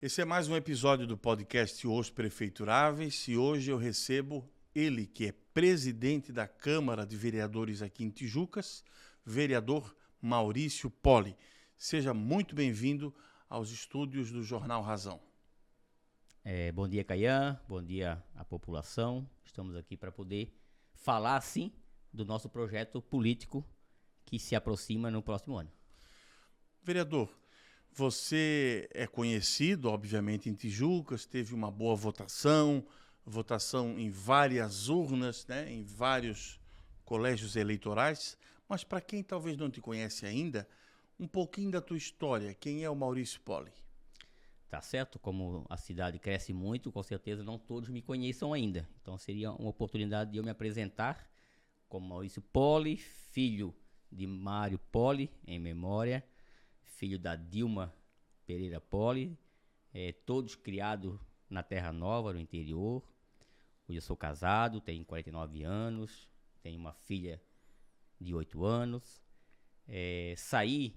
Esse é mais um episódio do podcast Os Prefeituráveis e hoje eu recebo ele, que é presidente da Câmara de Vereadores aqui em Tijucas, vereador Maurício Poli. Seja muito bem-vindo aos estúdios do Jornal Razão. Bom dia, Caian. Bom dia à população. Estamos aqui para poder falar, sim, do nosso projeto político que se aproxima no próximo ano. Vereador, você é conhecido, obviamente, em Tijucas, teve uma boa votação em várias urnas, né, em vários colégios eleitorais, mas para quem talvez não te conhece ainda, um pouquinho da tua história. Quem é o Maurício Poli? Tá certo? Como a cidade cresce muito, com certeza não todos me conheçam ainda. Então seria uma oportunidade de eu me apresentar como Maurício Poli, filho de Mário Poli, em memória, filho da Dilma Pereira Poli, todos criados na Terra Nova, no interior. Hoje eu sou casado, tenho 49 anos, tenho uma filha de 8 anos. Saí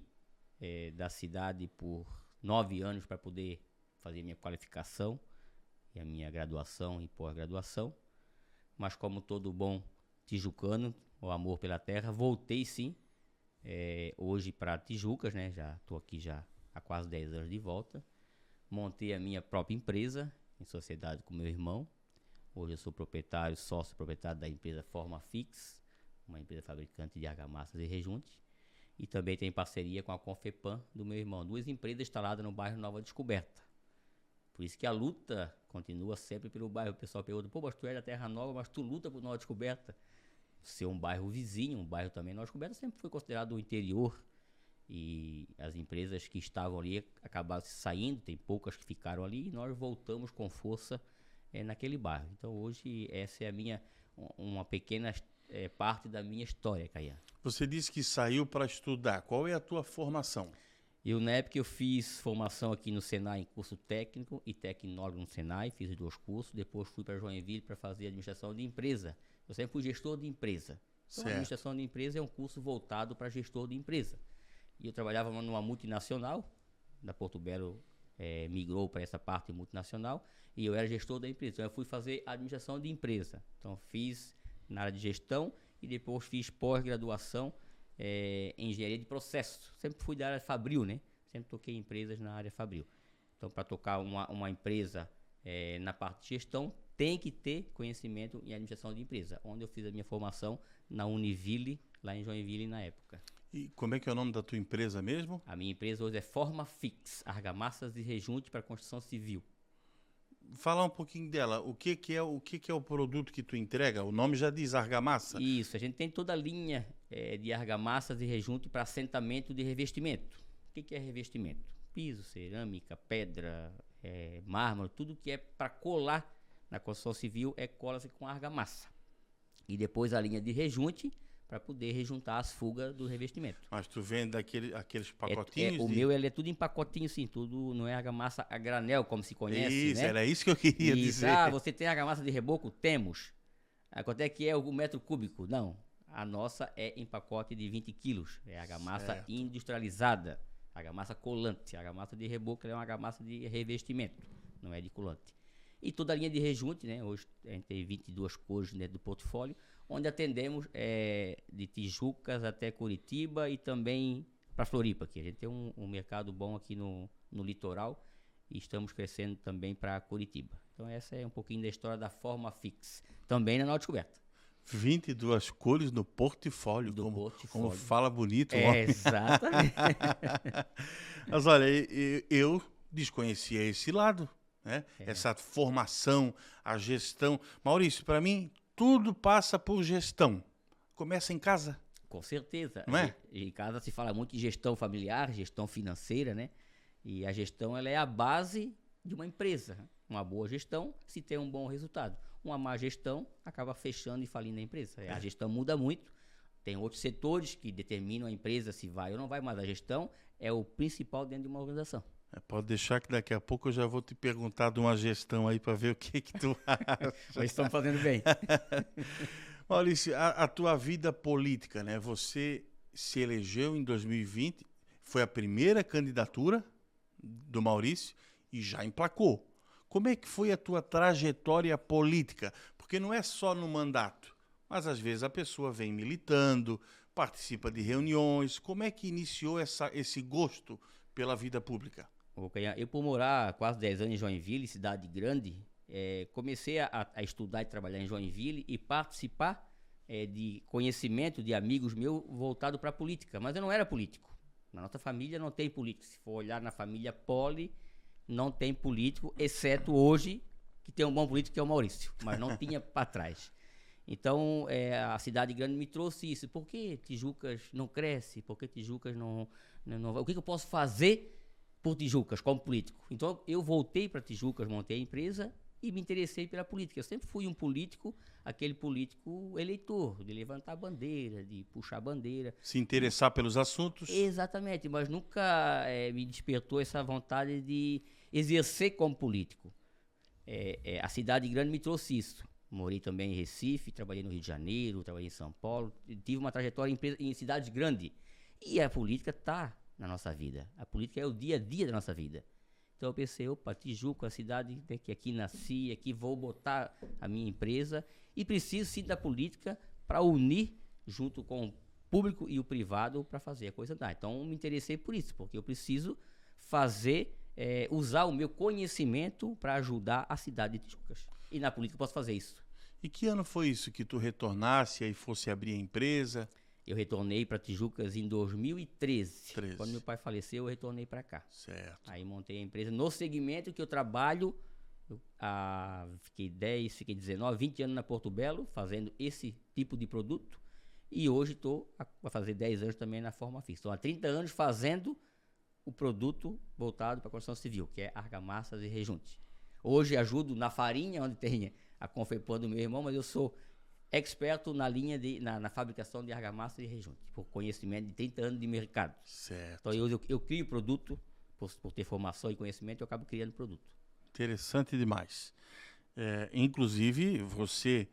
da cidade por 9 anos para poder fazer minha qualificação e a minha graduação e pós-graduação. Mas como todo bom tijucano, o amor pela terra, voltei sim, hoje para Tijucas, né? Já estou aqui já há quase 10 anos de volta. Montei a minha própria empresa em sociedade com meu irmão. Hoje eu sou proprietário, sócio proprietário da empresa Forma Fix, uma empresa fabricante de argamassas e rejunte. E também tem parceria com a Confepan do meu irmão. 2 empresas instaladas no bairro Nova Descoberta. Por isso que a luta continua sempre pelo bairro. O pessoal pergunta, pô, mas tu é da Terra Nova, mas tu luta por Nova Descoberta. Ser um bairro vizinho, um bairro também Nova Descoberta, sempre foi considerado o interior. E as empresas que estavam ali acabaram saindo, tem poucas que ficaram ali. E nós voltamos com força naquele bairro. Então hoje essa é uma pequena parte da minha história, Caian. Você disse que saiu para estudar. Qual é a tua formação? Na época eu fiz formação aqui no Senai em curso técnico e tecnólogo no Senai, fiz os 2 cursos, depois fui para Joinville para fazer administração de empresa. Eu sempre fui gestor de empresa. Então, administração de empresa é um curso voltado para gestor de empresa. E eu trabalhava numa multinacional, da Porto Belo migrou para essa parte multinacional, e eu era gestor da empresa. Então eu fui fazer administração de empresa. Então fiz na área de gestão e depois fiz pós-graduação em engenharia de processo. Sempre fui da área fabril, né? Sempre toquei em empresas na área fabril. Então, para tocar uma empresa na parte de gestão, tem que ter conhecimento em administração de empresa, onde eu fiz a minha formação na Univille, lá em Joinville na época. E como é que é o nome da tua empresa mesmo? A minha empresa hoje é Forma Fix, argamassas e rejunte para construção civil. Falar um pouquinho dela. O que é o produto que tu entrega? O nome já diz argamassa. Isso, a gente tem toda a linha de argamassas e rejunte para assentamento de revestimento. O que é revestimento? Piso, cerâmica, pedra, mármore, tudo que é para colar na construção civil cola-se com argamassa. E depois a linha de rejunte para poder rejuntar as fugas do revestimento. Mas tu vende aqueles pacotinhos? O meu ele é tudo em pacotinho, sim, tudo não é argamassa a granel, como se conhece, isso, né? Era isso que eu queria dizer. Você tem argamassa de reboco? Temos. Quanto é que é o metro cúbico? Não, a nossa é em pacote de 20 quilos, é argamassa industrializada, argamassa colante. A argamassa de reboco é uma argamassa de revestimento, não é de colante. E toda a linha de rejunte, né? Hoje a gente tem 22 cores dentro do portfólio, onde atendemos de Tijucas até Curitiba e também para Floripa. Aqui. A gente tem um mercado bom aqui no litoral e estamos crescendo também para Curitiba. Então essa é um pouquinho da história da Forma Fix, também na Nova Descoberta. 22 cores no portfólio, como fala bonito. Exatamente. Mas olha, eu desconhecia esse lado, né? Essa formação, a gestão. Maurício, para mim, tudo passa por gestão. Começa em casa. Com certeza. Não é? Em casa se fala muito de gestão familiar, gestão financeira, né? E a gestão ela é a base de uma empresa. Uma boa gestão se tem um bom resultado. Uma má gestão acaba fechando e falindo a empresa. A gestão muda muito. Tem outros setores que determinam a empresa se vai ou não vai, mas a gestão é o principal dentro de uma organização. Pode deixar que daqui a pouco eu já vou te perguntar de uma gestão aí para ver o que tu acha. Nós estamos fazendo bem. Maurício, a tua vida política, né? Você se elegeu em 2020, foi a primeira candidatura do Maurício e já emplacou. Como é que foi a tua trajetória política? Porque não é só no mandato, mas às vezes a pessoa vem militando, participa de reuniões. Como é que iniciou esse gosto pela vida pública? Eu, por morar quase 10 anos em Joinville, cidade grande, comecei a estudar e trabalhar em Joinville e participar de conhecimento de amigos meus voltado para a política. Mas eu não era político. Na nossa família não tem político. Se for olhar na família Poli, não tem político, exceto hoje, que tem um bom político, que é o Maurício. Mas não tinha para trás. Então, a cidade grande me trouxe isso. Por que Tijucas não cresce? Por que Tijucas não... O que eu posso fazer por Tijucas como político? Então, eu voltei para Tijucas, montei a empresa e me interessei pela política. Eu sempre fui um político, aquele político eleitor, de levantar a bandeira, de puxar a bandeira. Se interessar pelos assuntos. Exatamente, mas nunca me despertou essa vontade de exercer como político. A cidade grande me trouxe isso. Morei também em Recife, trabalhei no Rio de Janeiro, trabalhei em São Paulo, tive uma trajetória em cidades grandes. E a política está na nossa vida. A política é o dia a dia da nossa vida. Então eu pensei, opa, Tijuca, a cidade que aqui nasci, aqui vou botar a minha empresa e preciso sim da política para unir junto com o público e o privado para fazer a coisa andar. Então me interessei por isso, porque eu preciso usar o meu conhecimento para ajudar a cidade de Tijucas. E na política eu posso fazer isso. E que ano foi isso que tu retornasse e fosse abrir a empresa? Eu retornei para Tijucas em 2013. 13. Quando meu pai faleceu, eu retornei para cá. Certo. Aí montei a empresa no segmento que eu trabalho. Fiquei 19, 20 anos na Porto Belo, fazendo esse tipo de produto. E hoje estou a fazer 10 anos também na Forma Fix. Estou há 30 anos fazendo o produto voltado para a construção civil, que é argamassas e rejunte. Hoje ajudo na farinha, onde tem a Confepan do meu irmão, mas eu sou experto na linha na fabricação de argamassa e rejunte, por conhecimento de 30 anos de mercado. Certo. Então eu crio produto, por ter formação e conhecimento, eu acabo criando produto. Interessante demais. Inclusive, você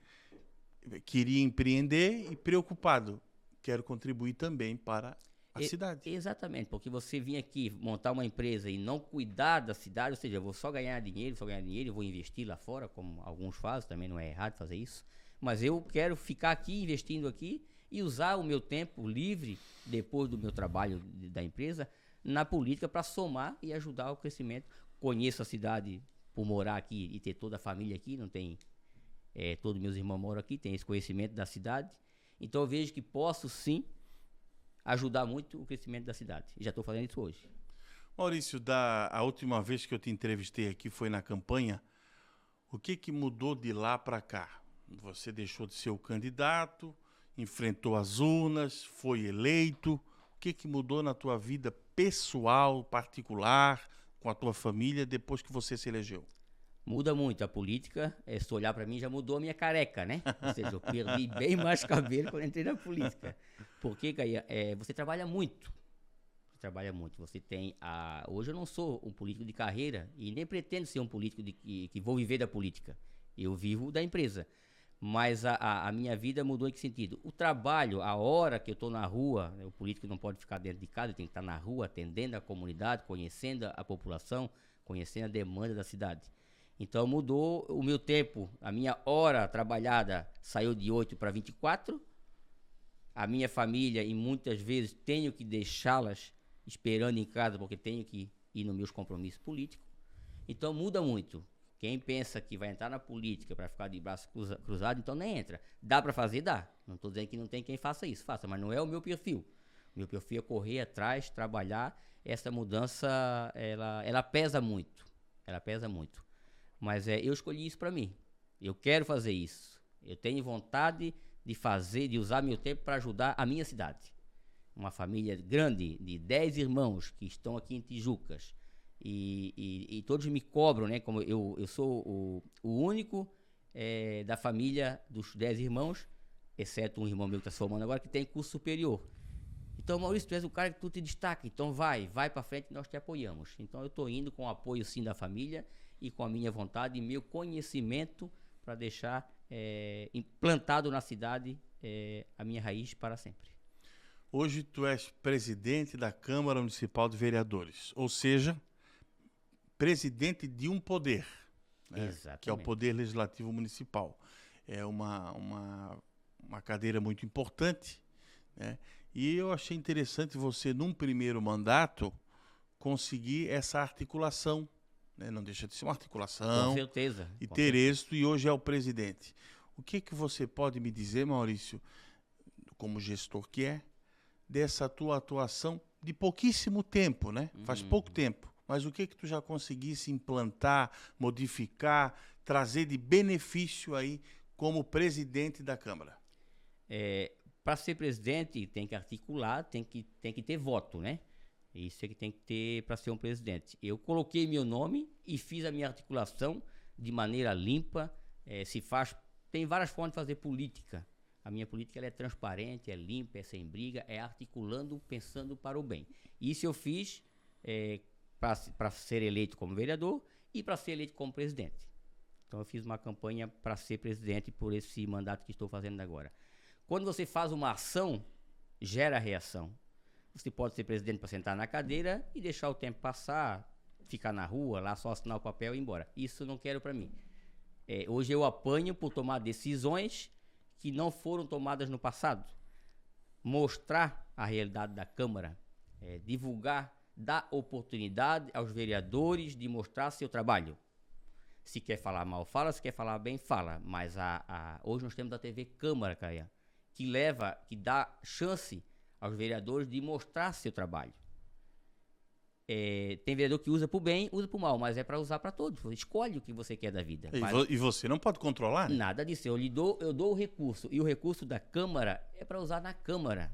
queria empreender e preocupado, quero contribuir também para a cidade. Exatamente, porque você vir aqui montar uma empresa e não cuidar da cidade, ou seja, eu vou só ganhar dinheiro, eu vou investir lá fora, como alguns fazem, também não é errado fazer isso. Mas eu quero ficar aqui, investindo aqui e usar o meu tempo livre, depois do meu trabalho da empresa, na política para somar e ajudar o crescimento. Conheço a cidade por morar aqui e ter toda a família aqui, não tem... todos meus irmãos moram aqui, tem esse conhecimento da cidade. Então eu vejo que posso sim ajudar muito o crescimento da cidade. E já estou fazendo isso hoje. Maurício, a última vez que eu te entrevistei aqui foi na campanha. O que mudou de lá para cá? Você deixou de ser o candidato, enfrentou as urnas, foi eleito. O que mudou na tua vida pessoal, particular, com a tua família, depois que você se elegeu? Muda muito. A política, se olhar para mim, já mudou a minha careca, né? Ou seja, eu perdi bem mais cabelo quando entrei na política. Porque, Caia, você trabalha muito. Você tem hoje eu não sou um político de carreira e nem pretendo ser um político que vou viver da política. Eu vivo da empresa. Mas a minha vida mudou em que sentido? O trabalho, a hora que eu estou na rua, o político não pode ficar dentro de casa, ele tem que estar na rua, atendendo a comunidade, conhecendo a população, conhecendo a demanda da cidade. Então mudou o meu tempo, a minha hora trabalhada saiu de 8 para 24. A minha família, e muitas vezes tenho que deixá-las esperando em casa, porque tenho que ir nos meus compromissos políticos. Então muda muito. Quem pensa que vai entrar na política para ficar de braço cruzado, então nem entra. Dá para fazer? Dá. Não estou dizendo que não tem quem faça isso. Faça, mas não é o meu perfil. O meu perfil é correr atrás, trabalhar. Essa mudança, ela pesa muito. Ela pesa muito. Mas eu escolhi isso para mim. Eu quero fazer isso. Eu tenho vontade de fazer, de usar meu tempo para ajudar a minha cidade. Uma família grande, de 10 irmãos que estão aqui em Tijucas. E todos me cobram, né? Como eu sou o único da família dos 10 irmãos, exceto um irmão meu que está se formando agora, que tem curso superior. Então, Maurício, tu és o cara que tu te destaca, então vai para frente e nós te apoiamos. Então eu estou indo com o apoio sim da família e com a minha vontade e meu conhecimento para deixar implantado na cidade a minha raiz para sempre. Hoje tu és presidente da Câmara Municipal de Vereadores, ou seja, presidente de um poder, né? Exatamente. Que é o Poder Legislativo Municipal. É uma cadeira muito importante, né? E eu achei interessante você, num primeiro mandato, conseguir essa articulação, né? Não deixa de ser uma articulação. Com certeza. E Com ter certeza. êxito, e hoje é o presidente. O que você pode me dizer, Maurício, como gestor que é, dessa tua atuação de pouquíssimo tempo, né? Faz pouco tempo. Mas o que tu já conseguisse implantar, modificar, trazer de benefício aí como presidente da Câmara? Para ser presidente, tem que articular, tem que ter voto, né? Isso é que tem que ter para ser um presidente. Eu coloquei meu nome e fiz a minha articulação de maneira limpa. Tem várias formas de fazer política. A minha política ela é transparente, é limpa, é sem briga, é articulando, pensando para o bem. Isso eu fiz para ser eleito como vereador e para ser eleito como presidente. Então eu fiz uma campanha para ser presidente por esse mandato que estou fazendo agora. Quando você faz uma ação, gera reação. Você pode ser presidente para sentar na cadeira e deixar o tempo passar, ficar na rua, lá só assinar o papel e ir embora. Isso eu não quero para mim. Hoje eu apanho por tomar decisões que não foram tomadas no passado. Mostrar a realidade da Câmara, divulgar, dar oportunidade aos vereadores de mostrar seu trabalho. Se quer falar mal, fala. Se quer falar bem, fala. Mas hoje nós temos a TV Câmara, Caia, que dá chance aos vereadores de mostrar seu trabalho. Tem vereador que usa para o bem, usa para o mal, mas é para usar para todos. Você escolhe o que você quer da vida. E você não pode controlar, né? Nada disso. Eu dou o recurso. E o recurso da Câmara é para usar na Câmara.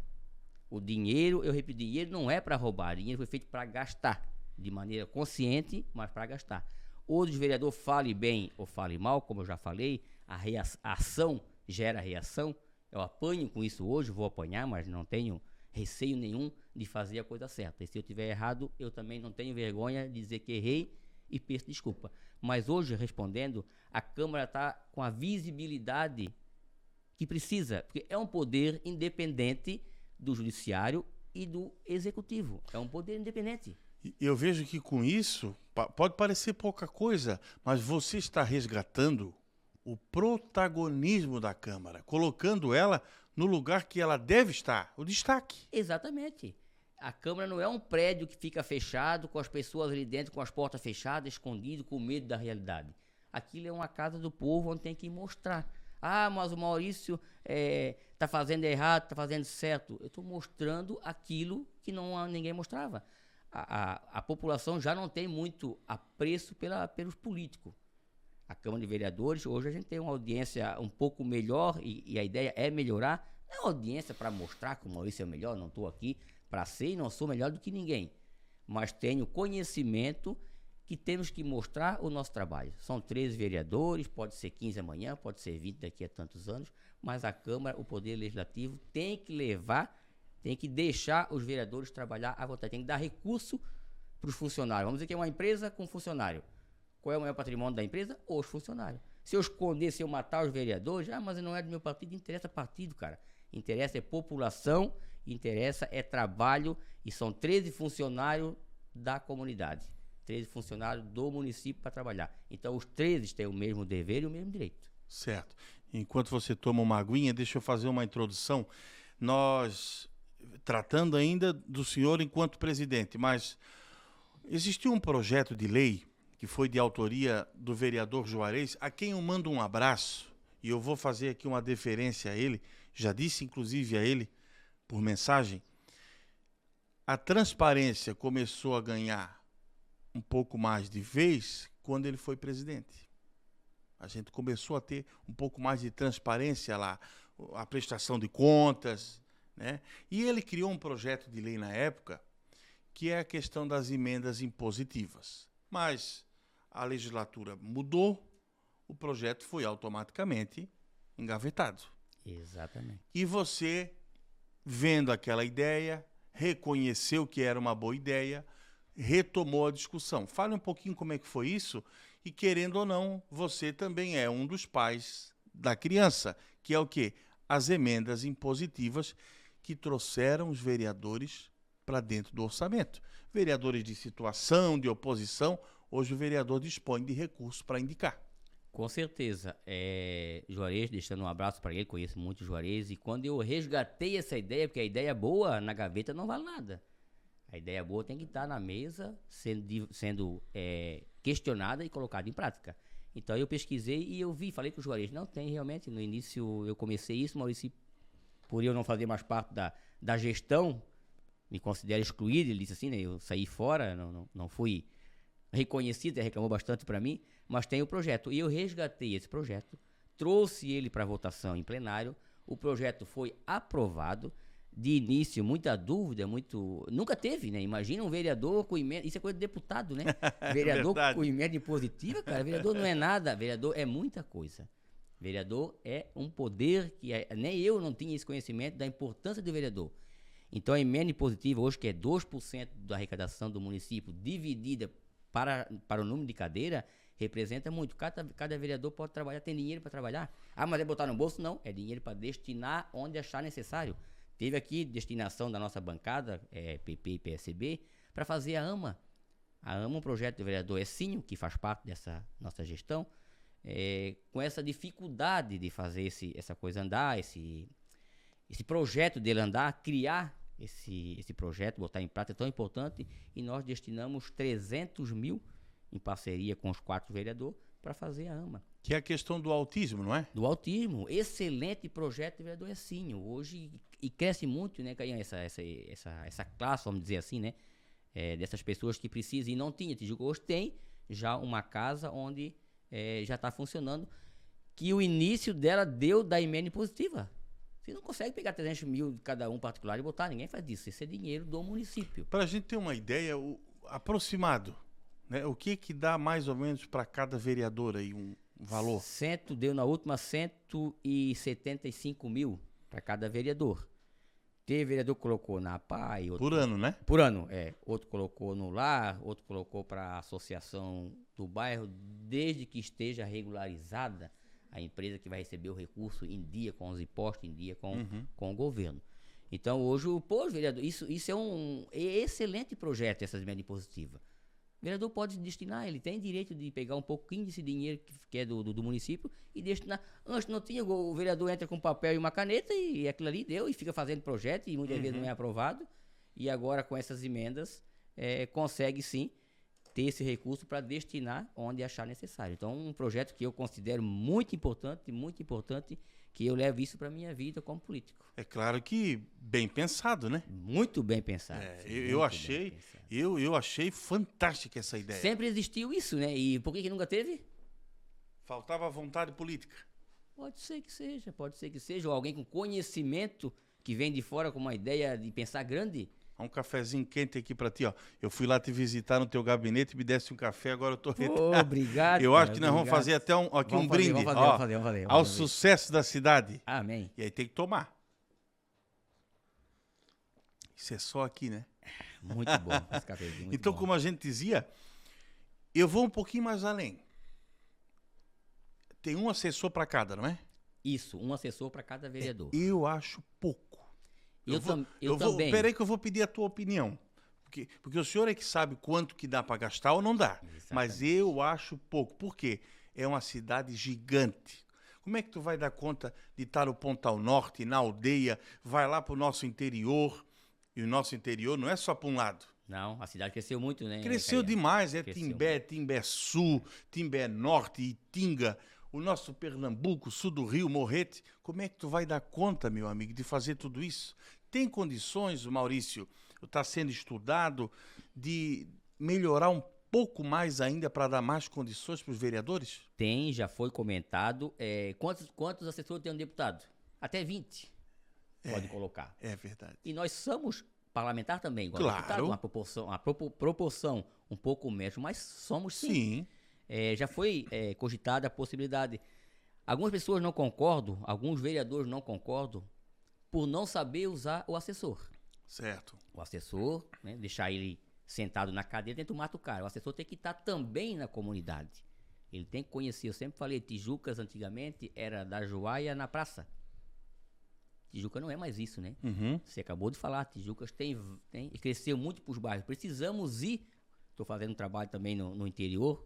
O dinheiro, eu repito, dinheiro não é para roubar. O dinheiro foi feito para gastar. De maneira consciente, mas para gastar. Hoje o vereador fale bem ou fale mal, como eu já falei, a ação gera reação. Eu apanho com isso hoje, vou apanhar, mas não tenho receio nenhum de fazer a coisa certa. E se eu tiver errado, eu também não tenho vergonha de dizer que errei e peço desculpa. Mas hoje, respondendo, a Câmara está com a visibilidade que precisa, porque é um poder independente do Judiciário e do Executivo. É um poder independente. Eu vejo que com isso, pode parecer pouca coisa, mas você está resgatando o protagonismo da Câmara, colocando ela no lugar que ela deve estar, o destaque. Exatamente. A Câmara não é um prédio que fica fechado, com as pessoas ali dentro, com as portas fechadas, escondido, com medo da realidade. Aquilo é uma casa do povo onde tem que mostrar. Ah, mas o Maurício está fazendo errado, está fazendo certo. Eu estou mostrando aquilo que ninguém mostrava. A população já não tem muito apreço pelos políticos. A Câmara de Vereadores, hoje a gente tem uma audiência um pouco melhor e a ideia é melhorar. Não é uma audiência para mostrar que o Maurício é melhor, não estou aqui para ser e não sou melhor do que ninguém. Mas tenho conhecimento que temos que mostrar o nosso trabalho. São 13 vereadores, pode ser 15 amanhã, pode ser 20 daqui a tantos anos, mas a Câmara, o Poder Legislativo, tem que deixar os vereadores trabalhar à vontade, tem que dar recurso para os funcionários. Vamos dizer que é uma empresa com funcionário. Qual é o maior patrimônio da empresa? Os funcionários. Se eu esconder, se eu matar os vereadores, mas não é do meu partido, interessa partido, cara. Interessa é população, interessa é trabalho, e são 13 funcionários da comunidade. 13 funcionários do município para trabalhar. Então, os 13 têm o mesmo dever e o mesmo direito. Certo. Enquanto você toma uma aguinha, deixa eu fazer uma introdução. Nós, tratando ainda do senhor enquanto presidente, mas existiu um projeto de lei que foi de autoria do vereador Juarez, a quem eu mando um abraço, e eu vou fazer aqui uma deferência a ele, já disse inclusive a ele por mensagem. A transparência começou a ganhar um pouco mais de vez quando ele foi presidente. A gente começou a ter um pouco mais de transparência lá, a prestação de contas, né? E ele criou um projeto de lei na época, que é a questão das emendas impositivas. Mas a legislatura mudou, o projeto foi automaticamente engavetado. Exatamente. E você, vendo aquela ideia, reconheceu que era uma boa ideia, retomou a discussão. Fale um pouquinho como é que foi isso, e querendo ou não, você também é um dos pais da criança, que é o quê? As emendas impositivas que trouxeram os vereadores para dentro do orçamento. Vereadores de situação, de oposição, hoje o vereador dispõe de recursos para indicar. Com certeza. Juarez, deixando um abraço para ele, conheço muito o Juarez, e quando eu resgatei essa ideia, porque a ideia boa na gaveta não vale nada. A ideia boa tem que estar na mesa, sendo questionada e colocada em prática. Então eu pesquisei e eu falei com o Juarez, não tem realmente, no início eu comecei isso, Maurício, por eu não fazer mais parte da gestão, me considero excluído, ele disse assim, né, eu saí fora, não fui reconhecido, ele reclamou bastante para mim, mas tem o projeto. E eu resgatei esse projeto, trouxe ele para votação em plenário, o projeto foi aprovado, de início, muita dúvida, nunca teve, né? Imagina um vereador com emenda, isso é coisa de deputado, né? Vereador com emenda impositiva, cara, vereador não é nada, vereador é muita coisa. Vereador é um poder que nem eu não tinha esse conhecimento da importância do vereador. Então a emenda impositiva hoje, que é 2% da arrecadação do município, dividida para o número de cadeira, representa muito. Cada vereador pode trabalhar, tem dinheiro para trabalhar. Ah, mas é botar no bolso? Não, é dinheiro para destinar onde achar necessário. Teve aqui destinação da nossa bancada, PP e PSB, para fazer a AMA. A AMA, um projeto do vereador Essinho, que faz parte dessa nossa gestão, com essa dificuldade de fazer essa coisa andar, esse projeto dele andar, criar esse projeto, botar em prática, é tão importante, e nós destinamos 300 mil em parceria com os 4 vereadores para fazer a AMA. Que é a questão do autismo, não é? Do autismo. Excelente projeto do vereador Essinho. Hoje, e cresce muito, né, Caian, essa classe, vamos dizer assim, né, dessas pessoas que precisam, e não tinha. Tijuca hoje tem já uma casa onde já está funcionando, que o início dela deu da emenda impositiva. Você não consegue pegar 300 mil de cada um particular e botar, ninguém faz isso. Esse é dinheiro do município. Para a gente ter uma ideia, aproximado, né, o que dá mais ou menos para cada vereador aí um valor? Deu na última 175 mil para cada vereador. Teve vereador que colocou na APAI. Por ano, né? Por ano, Outro colocou no lar, outro colocou para a associação do bairro, desde que esteja regularizada a empresa que vai receber o recurso em dia com os impostos, em dia com o governo. Então, hoje, vereador, isso é um excelente projeto, essas emendas impositivas. O vereador pode destinar, ele tem direito de pegar um pouquinho desse dinheiro que é do município e destinar. Antes não tinha, o vereador entra com papel e uma caneta e aquilo ali deu e fica fazendo projeto e muitas vezes não é aprovado. E agora com essas emendas consegue sim ter esse recurso para destinar onde achar necessário. Então um projeto que eu considero muito importante, que eu levo isso para a minha vida como político. É claro que bem pensado, né? Muito bem pensado. Eu achei fantástica essa ideia. Sempre existiu isso, né? E por que nunca teve? Faltava vontade política. Pode ser que seja. Ou alguém com conhecimento que vem de fora com uma ideia de pensar grande. Há um cafezinho quente aqui para ti, ó. Eu fui lá te visitar no teu gabinete e me desse um café, agora eu tô obrigado. Eu acho que nós vamos fazer até um brinde. Vamos fazer. Ao sucesso da cidade. Amém. E aí tem que tomar. Isso é só aqui, né? Muito bom esse cafezinho. Então, como a gente dizia, eu vou um pouquinho mais além. Tem um assessor para cada, não é? Isso, um assessor para cada vereador. Eu acho pouco. Eu também. Peraí que eu vou pedir a tua opinião. Porque o senhor é que sabe quanto que dá para gastar ou não dá. Exatamente. Mas eu acho pouco. Por quê? É uma cidade gigante. Como é que tu vai dar conta de estar no Pontal Norte, na aldeia, vai lá para o nosso interior, e o nosso interior não é só para um lado. Não, a cidade cresceu muito, né? Cresceu demais, Timbé, Timbé Sul, Timbé Norte, Itinga, o nosso Pernambuco, sul do Rio, Morrete. Como é que tu vai dar conta, meu amigo, de fazer tudo isso? Tem condições, Maurício, está sendo estudado, de melhorar um pouco mais ainda para dar mais condições para os vereadores? Tem, já foi comentado. Quantos assessores tem um deputado? Até 20 pode colocar. É verdade. E nós somos parlamentar também, igual claro. Deputado, uma proporção um pouco menos, mas somos sim. Sim. Já foi cogitada a possibilidade. Algumas pessoas não concordam, alguns vereadores não concordam, por não saber usar o assessor. Certo. O assessor, né, deixar ele sentado na cadeira dentro do mato cara. O assessor tem que estar também na comunidade. Ele tem que conhecer. Eu sempre falei, Tijucas antigamente era da Joaia na praça. Tijuca não é mais isso, né? Uhum. Você acabou de falar, Tijucas cresceu muito para os bairros. Precisamos ir estou fazendo trabalho também no interior,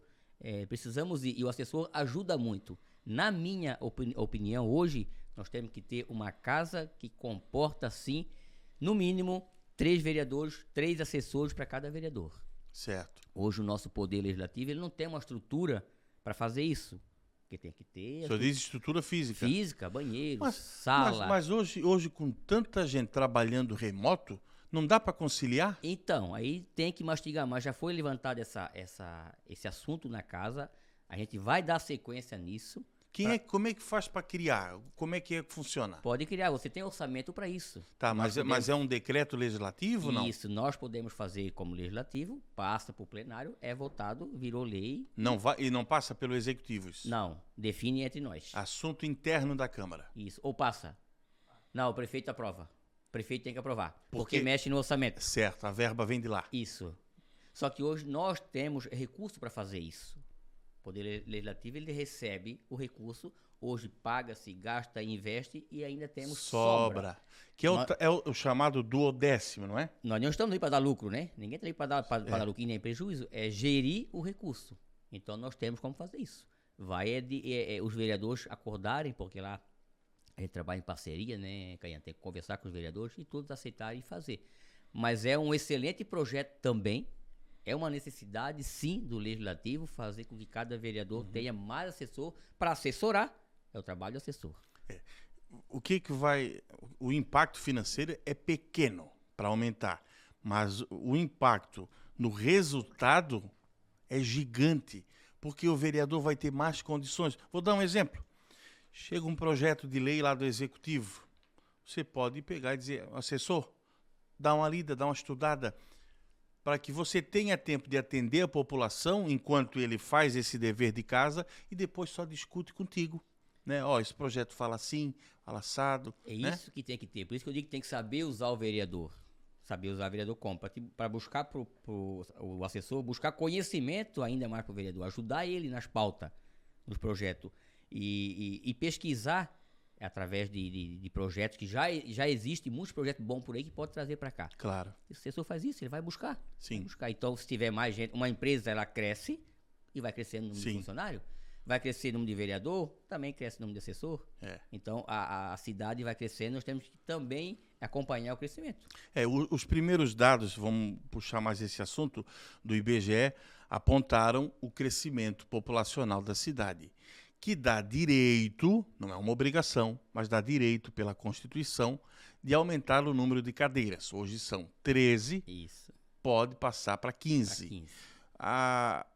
precisamos, e o assessor ajuda muito. Na minha opinião, hoje, nós temos que ter uma casa que comporta, sim, no mínimo, 3 vereadores, 3 assessores para cada vereador. Certo. Hoje o nosso poder legislativo ele não tem uma estrutura para fazer isso. Porque tem que ter... O senhor diz estrutura física. Física, banheiro, sala. Mas hoje, com tanta gente trabalhando remoto, não dá para conciliar? Então, aí tem que mastigar, mas já foi levantado esse assunto na casa. A gente vai dar sequência nisso. Como é que faz para criar? Como é que funciona? Pode criar, você tem orçamento para isso. Tá, mas é um decreto legislativo, não? Isso, nós podemos fazer como legislativo, passa para o plenário, é votado, virou lei. E não passa pelo executivo isso? Não, define entre nós. Assunto interno da Câmara. Isso, ou passa. Não, o prefeito aprova. O prefeito tem que aprovar, porque mexe no orçamento. Certo, a verba vem de lá. Isso. Só que hoje nós temos recurso para fazer isso. O Poder Legislativo ele recebe o recurso, hoje paga-se, gasta, investe e ainda temos sobra. Que é o chamado duodécimo, não é? Nós não estamos aí para dar lucro, né? Ninguém está aí para dar lucro e nem prejuízo. É gerir o recurso. Então nós temos como fazer isso. Os vereadores acordarem, porque lá a gente trabalha em parceria, né? A gente tem que conversar com os vereadores e todos aceitarem fazer. Mas é um excelente projeto também. É uma necessidade, sim, do Legislativo fazer com que cada vereador tenha mais assessor para assessorar. É o trabalho do assessor. O impacto financeiro é pequeno para aumentar, mas o impacto no resultado é gigante, porque o vereador vai ter mais condições. Vou dar um exemplo. Chega um projeto de lei lá do Executivo. Você pode pegar e dizer, assessor, dá uma lida, dá uma estudada, para que você tenha tempo de atender a população enquanto ele faz esse dever de casa e depois só discute contigo. Né? Esse projeto fala assim, fala assado. É isso que tem que ter. Por isso que eu digo que tem que saber usar o vereador. Saber usar o vereador como? Para buscar o assessor, buscar conhecimento ainda mais para o vereador. Ajudar ele nas pautas, nos projetos. E pesquisar através de projetos que já existem, muitos projetos bons por aí que pode trazer para cá. Claro. Se o assessor faz isso, ele vai buscar. Sim. Vai buscar. Então, se tiver mais gente, uma empresa ela cresce e vai crescendo o número de funcionário, vai crescer o número de vereador, também cresce o número de assessor. Então, a cidade vai crescendo, nós temos que também acompanhar o crescimento. Os primeiros dados, vamos puxar mais esse assunto, do IBGE, apontaram o crescimento populacional da cidade, que dá direito, não é uma obrigação, mas dá direito pela Constituição de aumentar o número de cadeiras. Hoje são 13, isso. Pode passar para 15.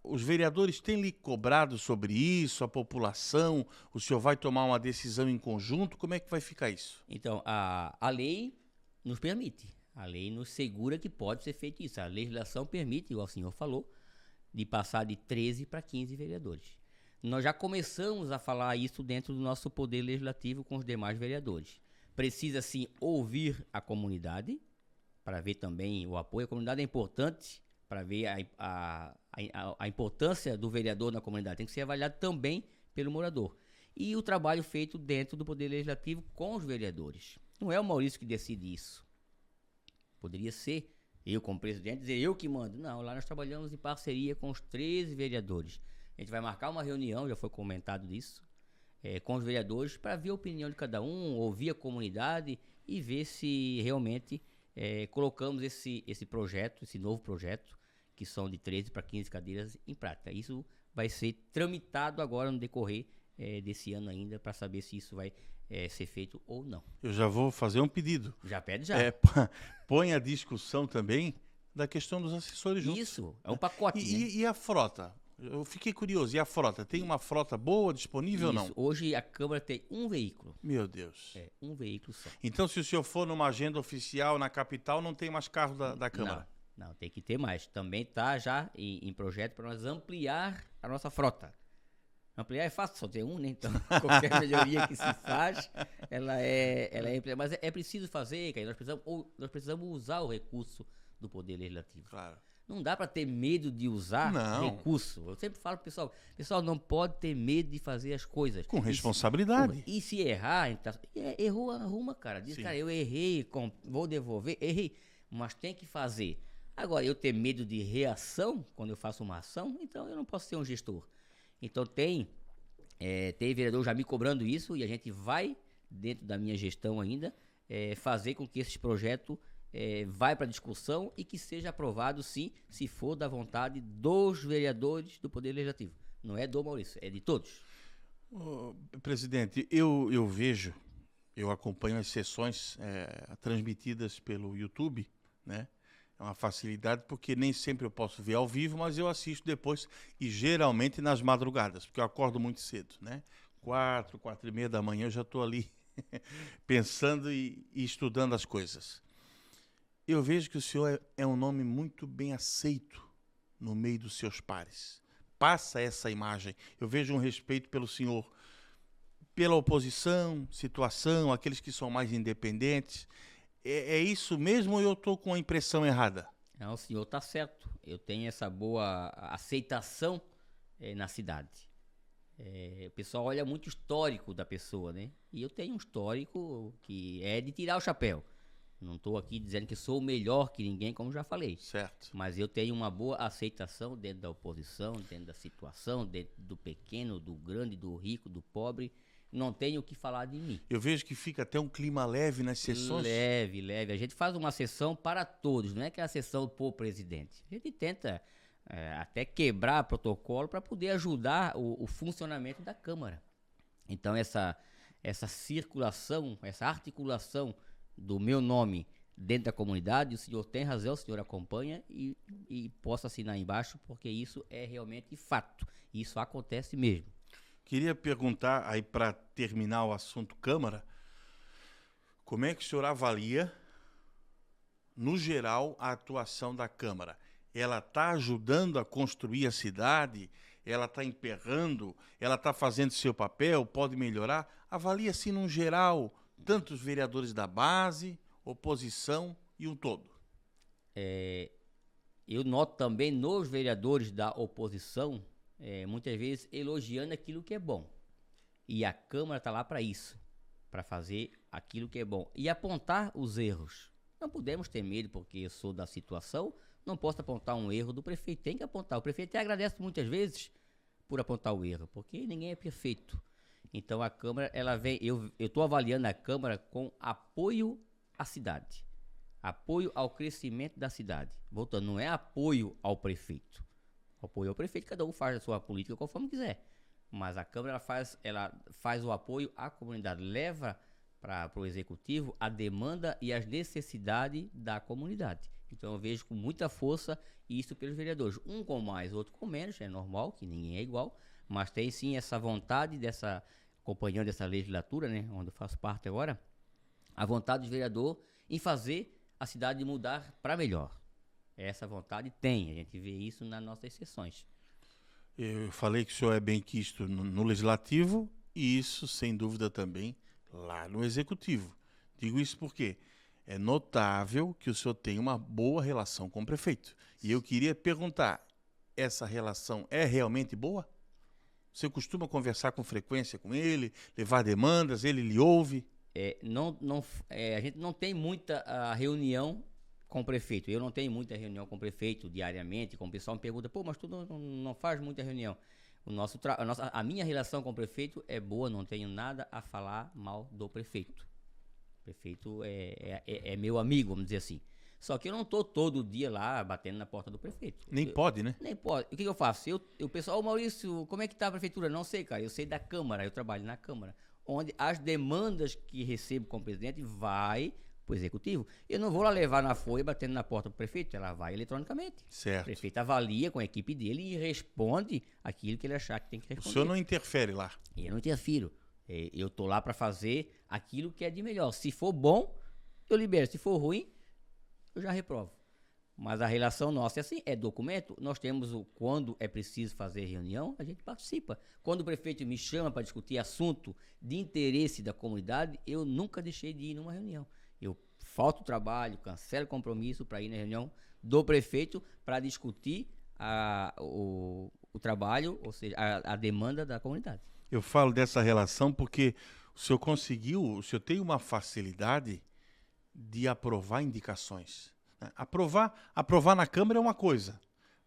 Os vereadores têm lhe cobrado sobre isso, a população, o senhor vai tomar uma decisão em conjunto, como é que vai ficar isso? Então, a lei nos permite, a lei nos segura que pode ser feito isso, a legislação permite, igual o senhor falou, de passar de 13 para 15 vereadores. Nós já começamos a falar isso dentro do nosso poder legislativo com os demais vereadores. Precisa, sim, ouvir a comunidade, para ver também o apoio. A comunidade é importante para ver a importância do vereador na comunidade. Tem que ser avaliado também pelo morador. E o trabalho feito dentro do poder legislativo com os vereadores. Não é o Maurício que decide isso. Poderia ser eu como presidente, dizer eu que mando. Não, lá nós trabalhamos em parceria com os 13 vereadores. A gente vai marcar uma reunião, já foi comentado disso, com os vereadores para ver a opinião de cada um, ouvir a comunidade e ver se realmente colocamos esse projeto, esse novo projeto, que são de 13 para 15 cadeiras em prática. Isso vai ser tramitado agora no decorrer desse ano ainda para saber se isso vai ser feito ou não. Eu já vou fazer um pedido. Já pede já. Põe a discussão também da questão dos assessores juntos. Isso, é um pacote. E a frota? Eu fiquei curioso. E a frota? Tem uma frota boa disponível ou não? Hoje a Câmara tem um veículo. Meu Deus. Um veículo só. Então, se o senhor for numa agenda oficial na capital, não tem mais carro da Câmara? Não, tem que ter mais. Também está já em projeto para nós ampliar a nossa frota. Ampliar é fácil, só ter um, né? Então, qualquer melhoria que se faz, ela é ampliada. Mas é preciso fazer, cara. Nós precisamos usar o recurso do Poder Legislativo. Claro. Não dá para ter medo de usar recurso. Eu sempre falo pro pessoal não pode ter medo de fazer as coisas. Com responsabilidade. E se errar, então, errou, arruma, cara. Diz, cara, eu errei, vou devolver, errei. Mas tem que fazer. Agora, eu ter medo de reação quando eu faço uma ação, então eu não posso ser um gestor. Então tem vereador já me cobrando isso e a gente vai, dentro da minha gestão ainda, fazer com que esse projeto vai para discussão e que seja aprovado, sim, se for da vontade dos vereadores do Poder Legislativo. Não é do Maurício, é de todos. Presidente, eu vejo, eu acompanho as sessões transmitidas pelo YouTube, né? É uma facilidade porque nem sempre eu posso ver ao vivo, mas eu assisto depois e geralmente nas madrugadas, porque eu acordo muito cedo, né? 4h30 da manhã eu já estou ali pensando e estudando as coisas. Eu vejo que o senhor é um nome muito bem aceito no meio dos seus pares. Passa essa imagem. Eu vejo um respeito pelo senhor, pela oposição, situação, aqueles que são mais independentes. É isso mesmo ou eu estou com a impressão errada? Não, o senhor está certo. Eu tenho essa boa aceitação na cidade. O pessoal olha muito o histórico da pessoa, né? E eu tenho um histórico que é de tirar o chapéu. Não estou aqui dizendo que sou melhor que ninguém, como já falei. Certo. Mas eu tenho uma boa aceitação dentro da oposição, dentro da situação, dentro do pequeno, do grande, do rico, do pobre. Não tenho o que falar de mim. Eu vejo que fica até um clima leve nas sessões. Leve, leve. A gente faz uma sessão para todos, não é aquela sessão por presidente. A gente tenta até quebrar protocolo para poder ajudar o funcionamento da Câmara. Então essa circulação, essa articulação do meu nome dentro da comunidade, o senhor tem razão, o senhor acompanha e posso assinar embaixo, porque isso é realmente fato. Isso acontece mesmo. Queria perguntar, aí para terminar o assunto Câmara, como é que o senhor avalia, no geral, a atuação da Câmara? Ela está ajudando a construir a cidade? Ela está emperrando? Ela está fazendo seu papel? Pode melhorar? Avalia, assim, no geral, tanto os vereadores da base, oposição e um todo. Eu noto também nos vereadores da oposição, muitas vezes elogiando aquilo que é bom. E a Câmara está lá para isso, para fazer aquilo que é bom e apontar os erros. Não podemos ter medo, porque eu sou da situação, não posso apontar um erro do prefeito, tem que apontar. O prefeito até agradece muitas vezes por apontar o erro, porque ninguém é perfeito. Então a Câmara, ela vem, eu estou avaliando a Câmara com apoio à cidade, apoio ao crescimento da cidade. Voltando, não é apoio ao prefeito. Apoio ao prefeito, cada um faz a sua política conforme quiser. Mas a Câmara ela faz o apoio à comunidade, leva para o Executivo a demanda e as necessidades da comunidade. Então eu vejo com muita força isso pelos vereadores. Um com mais, outro com menos, é normal, que ninguém é igual, mas tem sim essa vontade acompanhando essa legislatura, né, onde eu faço parte agora, a vontade do vereador em fazer a cidade mudar para melhor. Essa vontade tem, a gente vê isso nas nossas sessões. Eu falei que o senhor é bem quisto no Legislativo e isso, sem dúvida, também lá no Executivo. Digo isso porque é notável que o senhor tem uma boa relação com o prefeito. E eu queria perguntar, essa relação é realmente boa? Você costuma conversar com frequência com ele, levar demandas, ele lhe ouve? A gente não tem muita reunião com o prefeito. Eu não tenho muita reunião com o prefeito diariamente, como o pessoal me pergunta, mas tu não faz muita reunião. A minha relação com o prefeito é boa, não tenho nada a falar mal do prefeito. O prefeito é meu amigo, vamos dizer assim. Só que eu não estou todo dia lá batendo na porta do prefeito. Nem pode, né? Nem pode. O que eu faço? O pessoal, Maurício, como é que está a prefeitura? Não sei, cara. Eu sei da Câmara, eu trabalho na Câmara, onde as demandas que recebo como presidente vai para o Executivo. Eu não vou lá levar na folha batendo na porta do prefeito, ela vai eletronicamente. Certo. O prefeito avalia com a equipe dele e responde aquilo que ele achar que tem que responder. O senhor não interfere lá? Eu não interfiro. Eu estou lá para fazer aquilo que é de melhor. Se for bom, eu libero. Se for ruim, eu já reprovo. Mas a relação nossa é assim, é documento. Nós temos quando é preciso fazer reunião, a gente participa. Quando o prefeito me chama para discutir assunto de interesse da comunidade, eu nunca deixei de ir numa reunião. Eu falto o trabalho, cancelo o compromisso para ir na reunião do prefeito para discutir o trabalho, ou seja, a demanda da comunidade. Eu falo dessa relação porque o senhor tem uma facilidade de aprovar indicações. Aprovar na Câmara é uma coisa,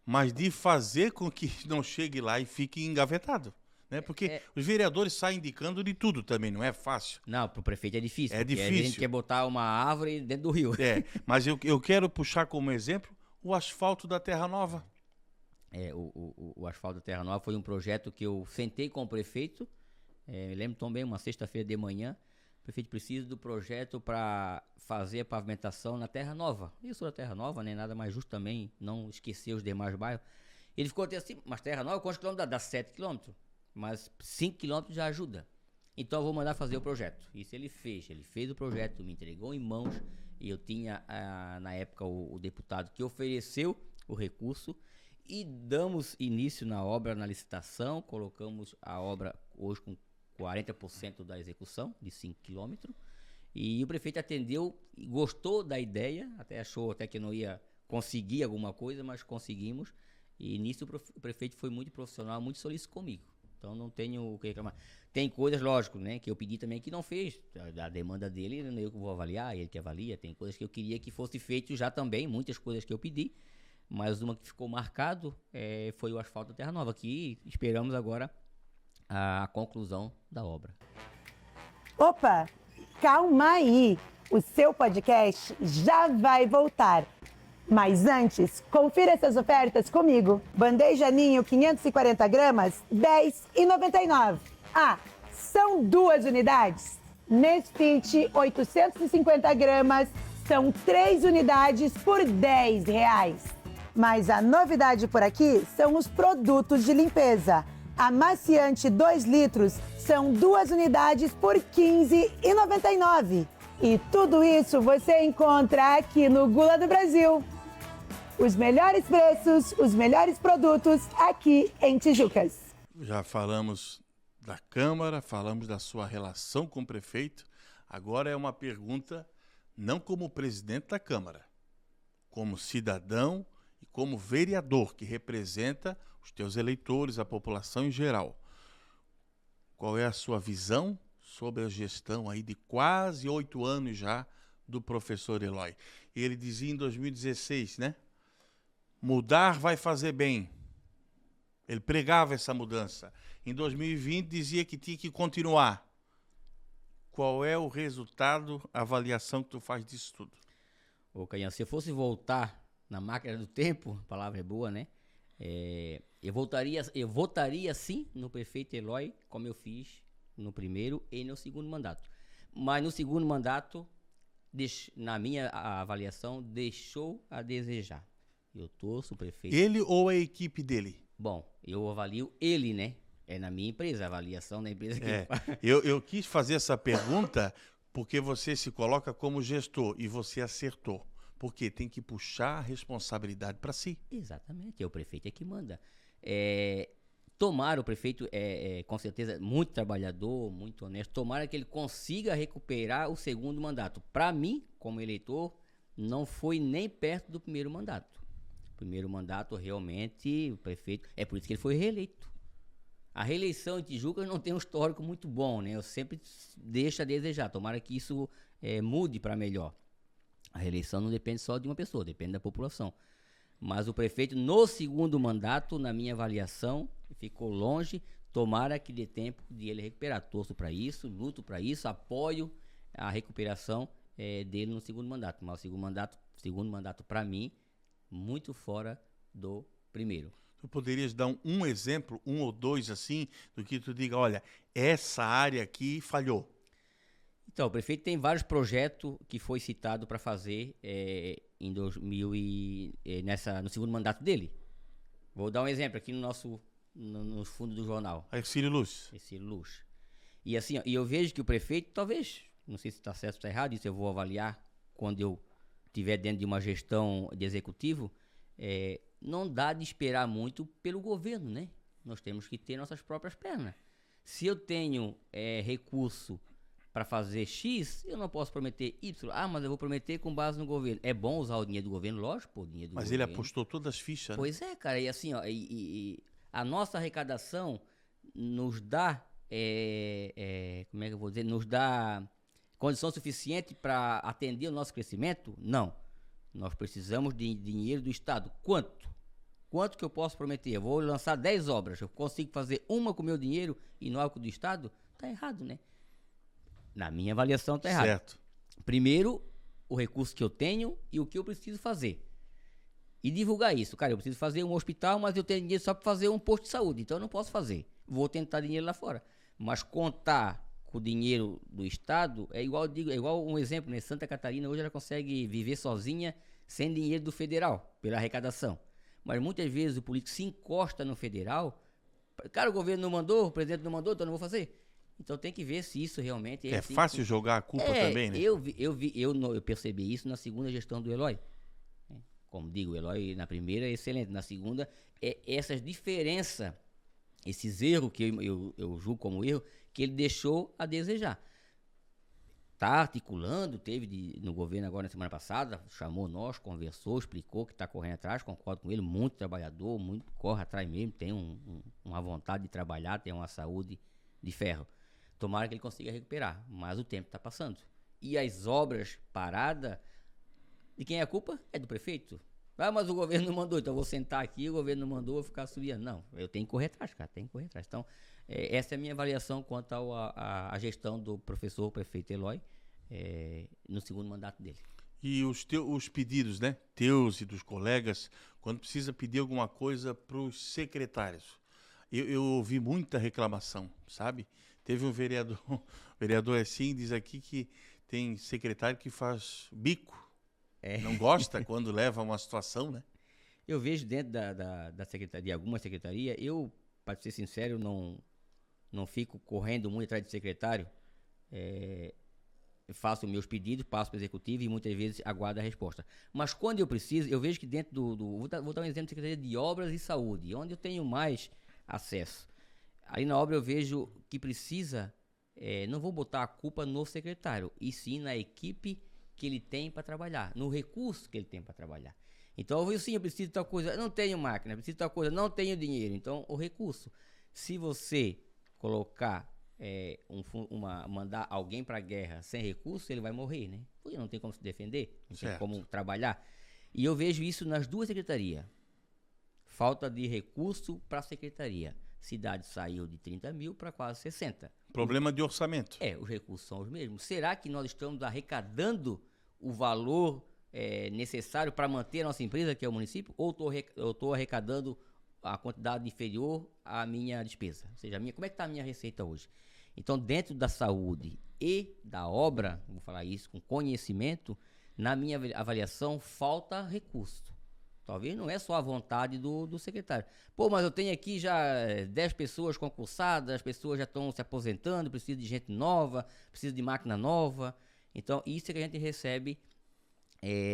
mas de fazer com que não chegue lá e fique engavetado. Né? Porque os vereadores saem indicando de tudo também, não é fácil. Não, para o prefeito é difícil. É difícil. A gente quer botar uma árvore dentro do rio. Mas eu quero puxar como exemplo o asfalto da Terra Nova. O asfalto da Terra Nova foi um projeto que eu sentei com o prefeito, me lembro também, uma sexta-feira de manhã, o prefeito precisa do projeto para fazer a pavimentação na Terra Nova. Isso da Terra Nova, nem nada mais justo também, não esquecer os demais bairros. Ele ficou até assim, mas Terra Nova, quantos quilômetros dá? Dá 7 quilômetros, mas 5 quilômetros já ajuda. Então eu vou mandar fazer o projeto. Isso ele fez o projeto, me entregou em mãos, e eu tinha, na época, o deputado que ofereceu o recurso, e damos início na obra, na licitação, colocamos a obra hoje com 40% da execução, de 5 quilômetros, e o prefeito atendeu e gostou da ideia, achou até que não ia conseguir alguma coisa, mas conseguimos, e nisso o prefeito foi muito profissional, muito solícito comigo, então não tenho o que reclamar. Tem coisas, lógico, né, que eu pedi também que não fez, a demanda dele, eu que vou avaliar, ele que avalia, tem coisas que eu queria que fosse feito já também, muitas coisas que eu pedi, mas uma que ficou marcado foi o asfalto da Terra Nova, que esperamos agora a conclusão da obra. Opa, calma aí, o seu podcast já vai voltar. Mas antes, confira essas ofertas comigo. Bandeja Ninho 540 gramas, R$10,99. São 2 unidades. Nesfit 850 gramas, são 3 unidades por R$10. Mas a novidade por aqui são os produtos de limpeza. Amaciante 2 litros são 2 unidades por R$15,99. E tudo isso você encontra aqui no Gula do Brasil. Os melhores preços, os melhores produtos aqui em Tijucas. Já falamos da Câmara, falamos da sua relação com o prefeito. Agora é uma pergunta não como presidente da Câmara, como cidadão e como vereador que representa os teus eleitores, a população em geral. Qual é a sua visão sobre a gestão aí de quase 8 anos já do professor Eloy? Ele dizia em 2016, né? Mudar vai fazer bem. Ele pregava essa mudança. Em 2020 dizia que tinha que continuar. Qual é o resultado, a avaliação que tu faz disso tudo? Ô, Caian, se eu fosse voltar na máquina do tempo, a palavra é boa, né? Eu votaria sim no prefeito Eloy, como eu fiz no primeiro e no segundo mandato. Mas no segundo mandato, na minha avaliação, deixou a desejar. Eu torço o prefeito. Ele ou a equipe dele? Bom, eu avalio ele, né? É na minha empresa, a avaliação da empresa que eu quis fazer essa pergunta porque você se coloca como gestor e você acertou. Porque tem que puxar a responsabilidade para si. Exatamente, o prefeito é que manda. Tomara o prefeito, com certeza, muito trabalhador, muito honesto, tomara que ele consiga recuperar o segundo mandato. Para mim, como eleitor, não foi nem perto do primeiro mandato. O primeiro mandato, realmente, o prefeito... É por isso que ele foi reeleito. A reeleição em Tijucas não tem um histórico muito bom, né? Eu sempre deixo a desejar. Tomara que isso mude para melhor. A reeleição não depende só de uma pessoa, depende da população. Mas o prefeito, no segundo mandato, na minha avaliação, ficou longe. Tomara que dê tempo de ele recuperar. Torço para isso, luto para isso, apoio a recuperação dele no segundo mandato. Mas o segundo mandato para mim, muito fora do primeiro. Tu poderias dar um exemplo, um ou dois assim, do que tu diga, olha, essa área aqui falhou. Então, o prefeito tem vários projetos que foi citado para fazer no segundo mandato dele. Vou dar um exemplo aqui no fundo do jornal. Ercílio Luz. Ercílio Luz. E assim, e eu vejo que o prefeito, talvez, não sei se está certo ou está errado, isso eu vou avaliar quando eu estiver dentro de uma gestão de executivo, não dá de esperar muito pelo governo, né? Nós temos que ter nossas próprias pernas. Se eu tenho recurso para fazer X, eu não posso prometer Y. Mas eu vou prometer com base no governo. É bom usar o dinheiro do governo, lógico, o dinheiro do Mas governo. ele apostou todas as fichas, né? Pois é, cara, e assim, ó, a nossa arrecadação nos dá, como é que eu vou dizer, nos dá condição suficiente para atender o nosso crescimento? Não. nós precisamos de dinheiro do Estado. Quanto? Quanto que eu posso prometer? Eu vou lançar 10 obras, eu consigo fazer uma com o meu dinheiro e não algo do Estado? Está errado, né? Na minha avaliação está errado. Certo. Primeiro, o recurso que eu tenho e o que eu preciso fazer. E divulgar isso. Cara, eu preciso fazer um hospital, mas eu tenho dinheiro só para fazer um posto de saúde, então eu não posso fazer. Vou tentar dinheiro lá fora. Mas contar com o dinheiro do Estado é igual um exemplo, né? Santa Catarina hoje ela consegue viver sozinha sem dinheiro do federal, pela arrecadação. Mas muitas vezes o político se encosta no federal. Cara, o governo não mandou, o presidente não mandou, então eu não vou fazer. Então tem que ver se isso realmente É assim, fácil jogar a culpa também, né? Eu percebi isso na segunda gestão do Eloy. Como digo, o Eloy na primeira é excelente, na segunda essas diferenças, esses erros que eu julgo como erro, que ele deixou a desejar. Está articulando, teve no governo agora na semana passada, chamou nós, conversou, explicou que está correndo atrás, concordo com ele, muito trabalhador, muito corre atrás mesmo, tem uma vontade de trabalhar, tem uma saúde de ferro. Tomara que ele consiga recuperar, mas o tempo está passando. E as obras paradas, de quem é a culpa? É do prefeito. Ah, mas o governo não mandou, então eu vou sentar aqui, o governo não mandou, vou ficar subindo. Não, eu tenho que correr atrás, cara, tenho que correr atrás. Então, essa é a minha avaliação quanto à gestão do prefeito Eloy, no segundo mandato dele. E os pedidos, né? Teus e dos colegas, quando precisa pedir alguma coisa para os secretários. Eu ouvi muita reclamação, sabe? Teve um vereador assim, diz aqui que tem secretário que faz bico. Não gosta quando leva uma situação, né? Eu vejo dentro da secretaria, de alguma secretaria, eu, para ser sincero, não fico correndo muito atrás de secretário. Eu faço meus pedidos, passo para o executivo e muitas vezes aguardo a resposta. Mas quando eu preciso, eu vejo que dentro vou dar um exemplo de Secretaria de Obras e Saúde, onde eu tenho mais acesso. Aí na obra eu vejo que precisa, não vou botar a culpa no secretário, e sim na equipe que ele tem para trabalhar, no recurso que ele tem para trabalhar. Então eu preciso de tal coisa, não tenho máquina, preciso de tal coisa, não tenho dinheiro. Então o recurso, se você colocar mandar alguém para a guerra sem recurso, ele vai morrer, né? Porque não tem como se defender, não tem como trabalhar. E eu vejo isso nas duas secretarias. Falta de recurso para a secretaria. Cidade saiu de 30 mil para quase 60. Problema de orçamento. Os recursos são os mesmos. Será que nós estamos arrecadando o valor necessário para manter a nossa empresa, que é o município, ou estou arrecadando a quantidade inferior à minha despesa? Ou seja, como é que está a minha receita hoje? Então, dentro da saúde e da obra, vou falar isso com conhecimento, na minha avaliação, falta recurso. Talvez não é só a vontade do secretário. Pô, mas eu tenho aqui já 10 pessoas concursadas, as pessoas já estão se aposentando, preciso de gente nova, preciso de máquina nova. Então, isso é que a gente recebe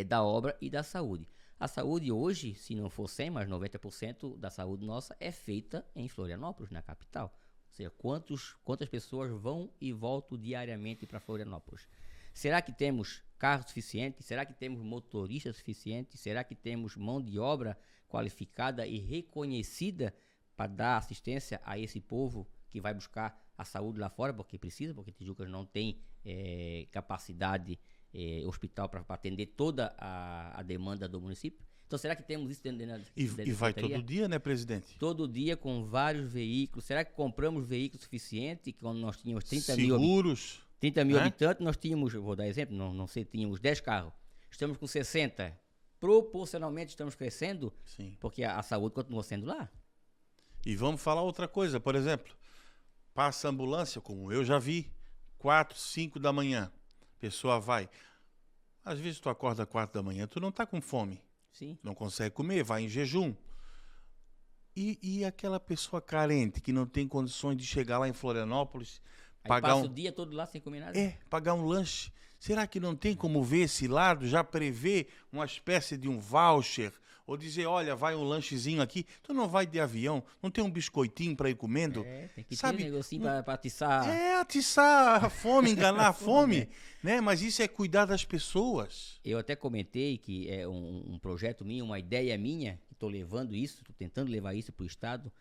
da obra e da saúde. A saúde hoje, se não for 100, mas 90% da saúde nossa é feita em Florianópolis, na capital. Ou seja, quantas pessoas vão e voltam diariamente para Florianópolis? Será que temos carro suficiente? Será que temos motorista suficiente? Será que temos mão de obra qualificada e reconhecida para dar assistência a esse povo que vai buscar a saúde lá fora, porque precisa, porque Tijucas não tem capacidade hospital para atender toda a demanda do município? Então, será que temos isso dentro da E vai todo dia, né, presidente? Todo dia com vários veículos. Será que compramos veículos suficientes quando nós tínhamos 30 mil habitantes? Nós tínhamos, vou dar exemplo, não sei, tínhamos 10 carros. Estamos com 60. Proporcionalmente estamos crescendo. Sim. Porque a saúde continua sendo lá. E vamos falar outra coisa, por exemplo, passa a ambulância, como eu já vi, 4, 5 da manhã, pessoa vai. Às vezes tu acorda 4 da manhã, tu não tá com fome. Sim. Não consegue comer, vai em jejum. E aquela pessoa carente que não tem condições de chegar lá em Florianópolis, passa o dia todo lá sem comer nada? Pagar um lanche. Será que não tem como ver esse lado, já prever uma espécie de um voucher? Ou dizer, olha, vai um lanchezinho aqui, tu não vai de avião, não tem um biscoitinho para ir comendo? Tem que ter um negocinho para atiçar. Atiçar a fome, enganar a fome, né? Mas isso é cuidar das pessoas. Eu até comentei que é um projeto meu, uma ideia minha, que estou levando isso, estou tentando levar isso para o Estado,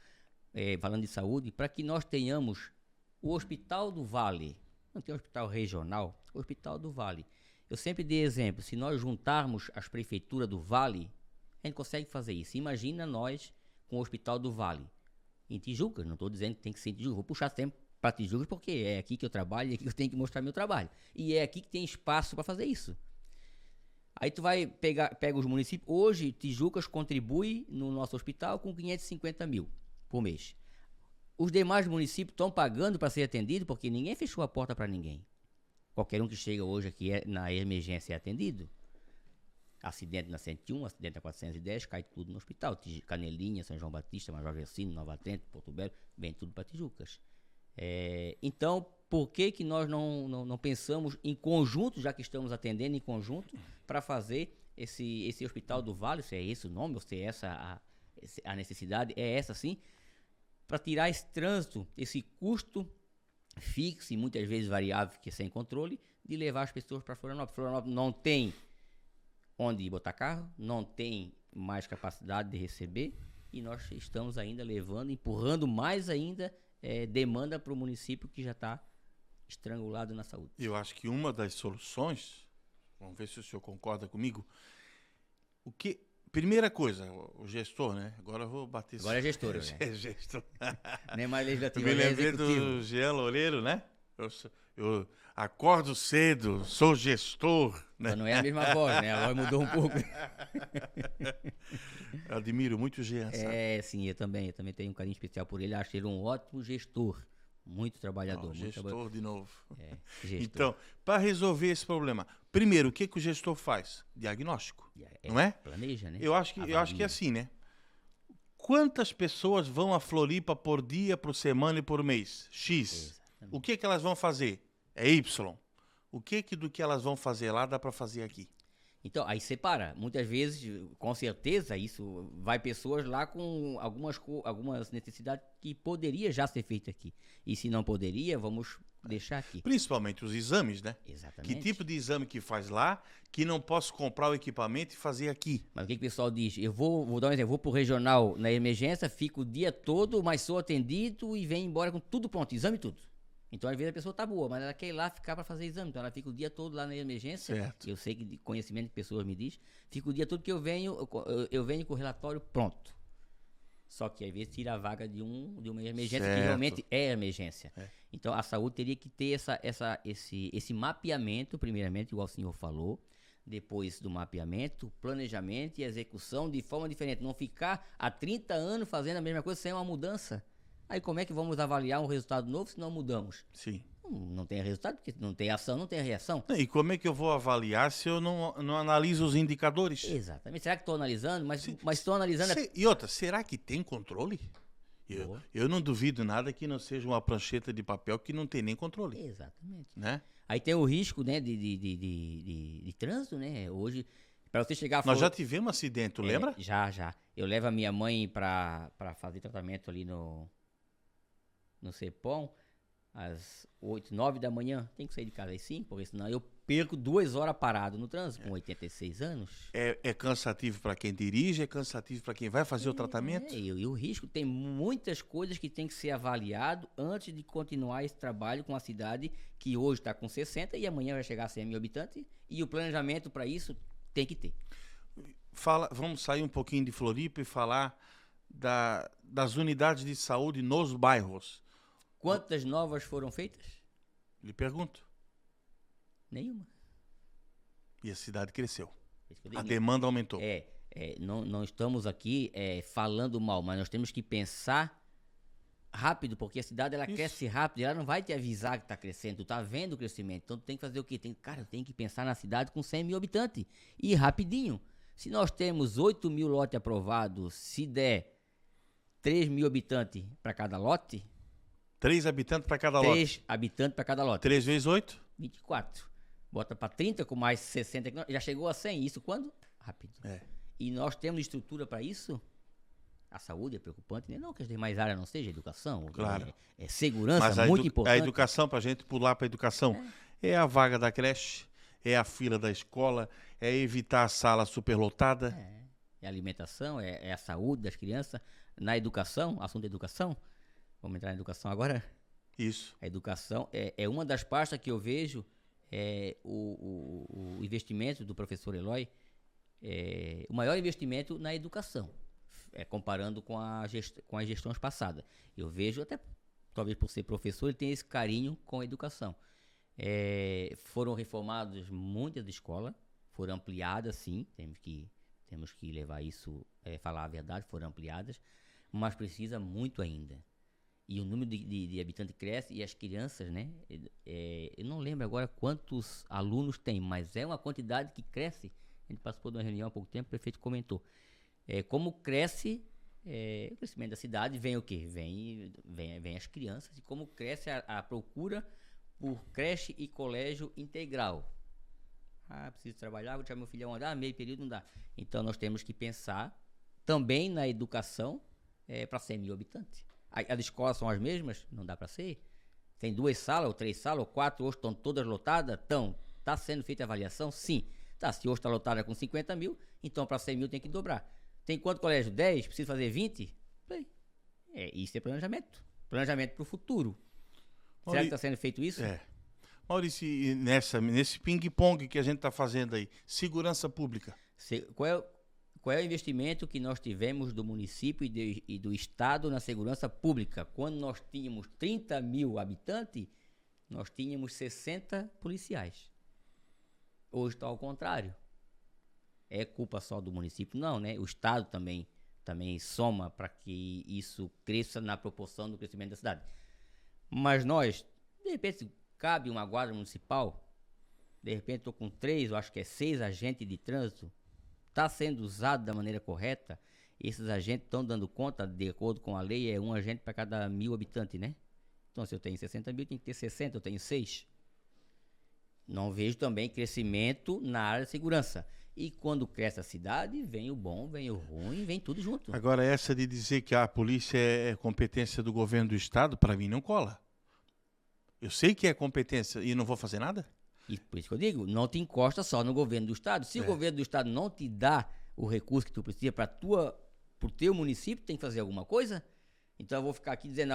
falando de saúde, para que nós tenhamos o Hospital do Vale. Não tem um hospital regional, o Hospital do Vale. Eu sempre dei exemplo, se nós juntarmos as prefeituras do Vale, a gente consegue fazer isso. Imagina nós com o Hospital do Vale, em Tijucas, não estou dizendo que tem que ser em Tijucas, vou puxar sempre para Tijucas porque é aqui que eu trabalho e é aqui que eu tenho que mostrar meu trabalho. E é aqui que tem espaço para fazer isso. Aí tu vai pega os municípios, hoje Tijucas contribui no nosso hospital com 550 mil por mês. Os demais municípios estão pagando para ser atendido porque ninguém fechou a porta para ninguém. Qualquer um que chega hoje aqui na emergência é atendido. Acidente na 101, acidente na 410, cai tudo no hospital. Canelinha, São João Batista, Major Versino, Nova Trento, Porto Belo, vem tudo para Tijucas. Então, por que nós não pensamos em conjunto, já que estamos atendendo em conjunto, para fazer esse Hospital do Vale, se é esse o nome, ou se é essa a necessidade, é essa sim, para tirar esse trânsito, esse custo fixo e muitas vezes variável, que é sem controle, de levar as pessoas para Florianópolis. Florianópolis não tem onde botar carro, não tem mais capacidade de receber, e nós estamos ainda levando, empurrando mais ainda demanda para o município que já está estrangulado na saúde. Eu acho que uma das soluções, vamos ver se o senhor concorda comigo, primeira coisa, o gestor, né? Agora eu vou bater... Agora é gestor, né? É gestor. Nem mais legislativo, Eu me lembrei do Jean Loureiro, né? Eu acordo cedo, sou gestor, né? Mas não é a mesma voz, né? A voz mudou um pouco. Eu admiro muito o Jean, sabe? Sim, eu também tenho um carinho especial por ele. Acho ele um ótimo gestor, muito trabalhador. Gestor de novo. Gestor. Então, para resolver esse problema, primeiro, o que o gestor faz? Diagnóstico, não é? Planeja, né? Eu acho que é assim, né? Quantas pessoas vão a Floripa por dia, por semana e por mês? X. O que elas vão fazer? É Y. O do que elas vão fazer lá dá para fazer aqui? Então, aí separa. Muitas vezes, com certeza, isso vai pessoas lá com algumas necessidades que poderia já ser feita aqui. E se não poderia, vamos deixar aqui. Principalmente os exames, né? Exatamente. Que tipo de exame que faz lá, que não posso comprar o equipamento e fazer aqui? Mas o que o pessoal diz? Eu vou dar um exemplo, eu vou pro regional na emergência, fico o dia todo, mas sou atendido e venho embora com tudo pronto, exame e tudo. Então, às vezes, a pessoa tá boa, mas ela quer ir lá ficar para fazer exame. Então, ela fica o dia todo lá na emergência. Certo. Eu sei que de conhecimento que pessoas me diz. Fica o dia todo que eu venho com o relatório pronto. Só que, às vezes, tira a vaga de uma emergência, certo, que realmente é emergência. É. Então, a saúde teria que ter esse mapeamento, primeiramente, igual o senhor falou. Depois do mapeamento, planejamento e execução de forma diferente. Não ficar há 30 anos fazendo a mesma coisa sem uma mudança. Aí como é que vamos avaliar um resultado novo se não mudamos? Sim. Não tem resultado, porque não tem ação, não tem reação. E como é que eu vou avaliar se eu não analiso os indicadores? Exatamente. Será que estou analisando? Mas estou analisando... E outra, será que tem controle? Eu não duvido nada que não seja uma prancheta de papel que não tem nem controle. Exatamente. Né? Aí tem o risco, né, de trânsito, né? Hoje, para você chegar... Nós já tivemos um acidente, tu lembra? Já. Eu levo a minha mãe para fazer tratamento ali no Cepom, às 8, 9 da manhã. Tem que sair de casa às 5, porque senão eu perco 2 horas parado no trânsito, com 86 anos. É cansativo para quem dirige, é cansativo para quem vai fazer o tratamento? E o risco, tem muitas coisas que tem que ser avaliado antes de continuar esse trabalho com a cidade que hoje está com 60 e amanhã vai chegar a 100 mil habitantes, e o planejamento para isso tem que ter. Vamos sair um pouquinho de Floripa e falar das unidades de saúde nos bairros. Quantas novas foram feitas? Lhe pergunto. Nenhuma. E a cidade cresceu. A digo. demanda aumentou. Não estamos aqui falando mal, mas nós temos que pensar rápido, porque a cidade ela cresce rápido e ela não vai te avisar que está crescendo. Tu está vendo o crescimento, então tu tem que fazer o quê? Tem que pensar na cidade com 100 mil habitantes. E rapidinho. Se nós temos 8 mil lotes aprovados, se der 3 mil habitantes para cada lote... 3 habitantes para cada lote. 3 habitantes para cada lote. 3 vezes 8? 24. Bota para 30 com mais 60. Já chegou a 100. Isso quando? Rápido. E nós temos estrutura para isso? A saúde é preocupante, né? Não que as demais áreas não sejam educação. Claro. Segurança, mas muito importante. A educação, para a gente pular para a educação, é a vaga da creche, é a fila da escola, é evitar a sala superlotada. É a alimentação, é a saúde das crianças. Na educação, assunto da educação, vamos entrar na educação agora? Isso. A educação é uma das pastas que eu vejo o investimento do professor Eloy, o maior investimento na educação, comparando com as gestões passadas. Eu vejo, até talvez por ser professor, ele tem esse carinho com a educação. Foram reformadas muitas escolas, foram ampliadas, sim, temos que levar isso, falar a verdade, foram ampliadas, mas precisa muito ainda. E o número de habitantes cresce e as crianças, né? Eu não lembro agora quantos alunos tem, mas é uma quantidade que cresce. A gente participou de uma reunião há pouco tempo, o prefeito comentou. Como cresce o crescimento da cidade, vem o quê? Vem as crianças, e como cresce a procura por creche e colégio integral. Preciso trabalhar, vou deixar meu filho andar, meio período não dá. Então nós temos que pensar também na educação para 100 mil habitantes. As escolas são as mesmas? Não dá para ser. Tem 2 salas, ou 3 salas, ou 4, hoje estão todas lotadas? Está sendo feita a avaliação? Sim. Se hoje está lotada com 50 mil, então para 100 mil tem que dobrar. Tem quanto colégio? 10? Precisa fazer 20? Isso é planejamento. Planejamento para o futuro. Será que está sendo feito isso? Maurício, nesse ping-pong que a gente está fazendo aí, segurança pública. Qual é o investimento que nós tivemos do município e do estado na segurança pública? Quando nós tínhamos 30 mil habitantes, nós tínhamos 60 policiais. Hoje está ao contrário. É culpa só do município? Não, né? O estado também soma para que isso cresça na proporção do crescimento da cidade. Mas nós, de repente, cabe uma guarda municipal, de repente estou com 3, eu acho que 6 agentes de trânsito, está sendo usado da maneira correta, esses agentes estão dando conta, de acordo com a lei, é um agente para cada 1000 habitantes, né? Então, se eu tenho 60 mil, tem que ter 60, eu tenho 6. Não vejo também crescimento na área de segurança. E quando cresce a cidade, vem o bom, vem o ruim, vem tudo junto. Agora, essa de dizer que a polícia é competência do governo do estado, para mim não cola. Eu sei que é competência e não vou fazer nada? E por isso que eu digo, não te encosta só no governo do estado. Se o governo do estado não te dá o recurso que tu precisa para o teu município, tem que fazer alguma coisa. Então eu vou ficar aqui dizendo,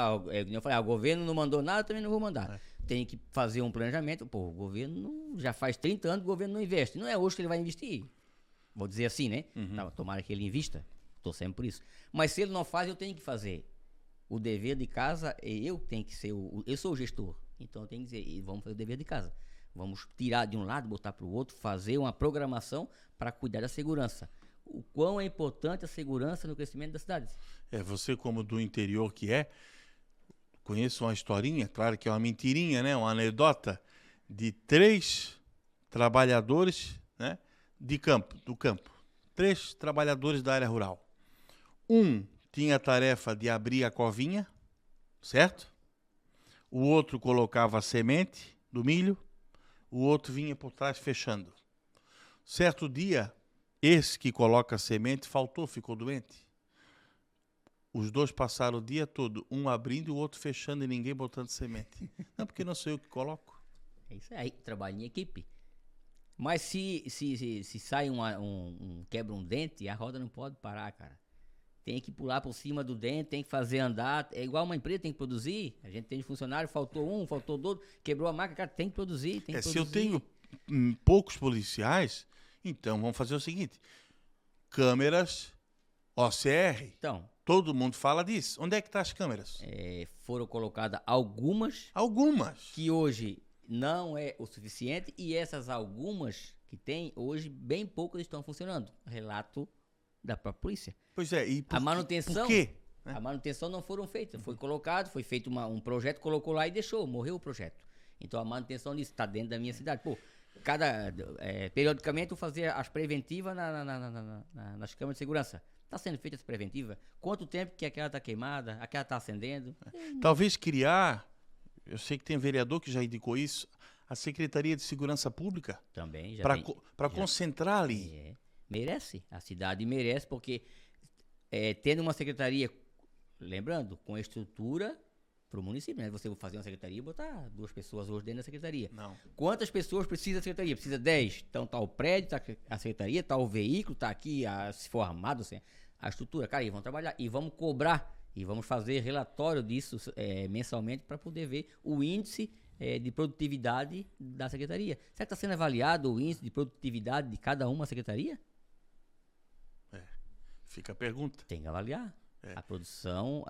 eu falei, o governo não mandou nada, também não vou mandar. Tem que fazer um planejamento. O governo já faz 30 anos que o governo não investe. Não é hoje que ele vai investir. Vou dizer assim, né? Tomara que ele invista. Estou sempre por isso. Mas se ele não faz, eu tenho que fazer. O dever de casa, eu tenho que ser eu sou o gestor. Então eu tenho que dizer, vamos fazer o dever de casa. Vamos tirar de um lado, botar para o outro, fazer uma programação para cuidar da segurança. O quão é importante a segurança no crescimento das cidades. Você como do interior que conheço uma historinha, claro que é uma mentirinha, né? Uma anedota de 3 trabalhadores, né? Do campo. 3 trabalhadores da área rural. Um tinha a tarefa de abrir a covinha, certo? O outro colocava a semente do milho, o outro vinha por trás fechando. Certo dia, esse que coloca a semente faltou, ficou doente. Os 2 passaram o dia todo, um abrindo e o outro fechando e ninguém botando semente. Não, porque não sou eu que coloco. É isso aí, trabalho em equipe. Mas se sai quebra um dente, a roda não pode parar, cara. Tem que pular por cima do dente, tem que fazer andar. É igual uma empresa, tem que produzir. A gente tem funcionário, faltou um, faltou outro, quebrou a máquina, cara, tem que produzir, Se eu tenho poucos policiais, então vamos fazer o seguinte. Câmeras, OCR. Então, todo mundo fala disso. Onde é que estão as câmeras? Foram colocadas algumas. Que hoje não é o suficiente. E essas algumas que tem, hoje, bem poucas estão funcionando. Relato da própria polícia. Pois é, e a manutenção, por quê? A manutenção não foram feitas. Foi colocado, foi feito um projeto, colocou lá e deixou, morreu o projeto. Então a manutenção disso está dentro da minha cidade. Periodicamente eu fazia as preventivas nas câmeras de segurança. Está sendo feita essa preventiva? Quanto tempo que aquela está queimada, aquela está acendendo? Talvez criar, eu sei que tem vereador que já indicou isso, a Secretaria de Segurança Pública. Também, já para concentrar ali. Merece, a cidade merece, porque tendo uma secretaria, lembrando, com estrutura para o município, né? Você vai fazer uma secretaria e botar 2 pessoas hoje dentro da secretaria. Não. Quantas pessoas precisa da secretaria? Precisa 10. Então tá o prédio, tá a secretaria, tá o veículo, tá aqui, se for armado, assim, a estrutura. Cara, e vão trabalhar, e vamos cobrar, E vamos fazer relatório disso mensalmente para poder ver o índice de produtividade da secretaria. Será que está sendo avaliado o índice de produtividade de cada uma secretaria? Fica a pergunta. Tem que avaliar. A produção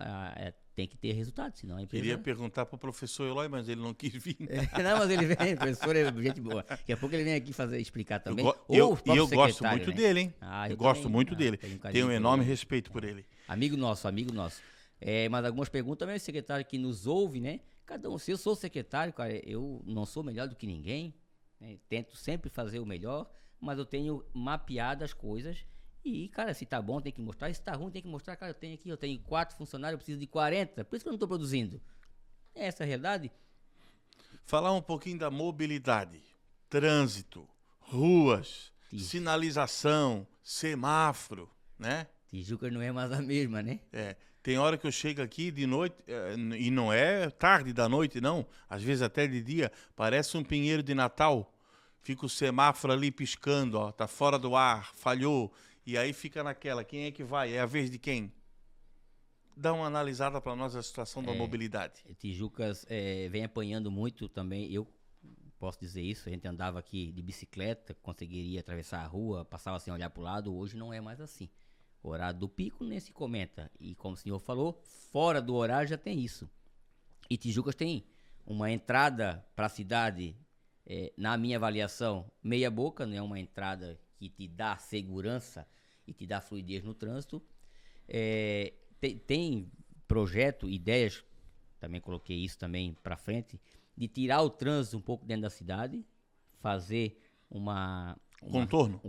tem que ter resultado, senão a empresa... Queria perguntar para o professor Eloy, mas ele não quis vir. Não, mas ele vem, o professor é gente boa. Daqui a pouco ele vem aqui explicar também. E eu gosto secretário, muito né? dele, hein? Eu gosto também, muito dele. Tenho um enorme respeito por ele. Amigo nosso. Mas algumas perguntas também, o secretário que nos ouve, né? Cada um, se eu sou secretário, cara, eu não sou melhor do que ninguém, né? Tento sempre fazer o melhor, mas eu tenho mapeado as coisas e, cara, se tá bom tem que mostrar, se tá ruim tem que mostrar, cara, eu tenho 4 funcionários, eu preciso de 40, por isso que eu não tô produzindo. Essa é a realidade. Falar um pouquinho da mobilidade, trânsito, ruas, sinalização, semáforo, né? Tijuca não é mais a mesma, né? Tem hora que eu chego aqui de noite, e não é tarde da noite, não. Às vezes até de dia, parece um pinheiro de Natal. Fica o semáforo ali piscando, ó, tá fora do ar, falhou. E aí fica naquela, quem é que vai? É a vez de quem? Dá uma analisada para nós a situação da mobilidade. Tijucas vem apanhando muito também, eu posso dizer isso, a gente andava aqui de bicicleta, conseguiria atravessar a rua, passava sem olhar para o lado, hoje não é mais assim. O horário do pico nem se comenta. E como o senhor falou, fora do horário já tem isso. E Tijucas tem uma entrada para a cidade, na minha avaliação, meia boca, não é uma entrada que te dá segurança e te dá fluidez no trânsito. Tem projeto, ideias, também coloquei isso também para frente, de tirar o trânsito um pouco dentro da cidade, fazer um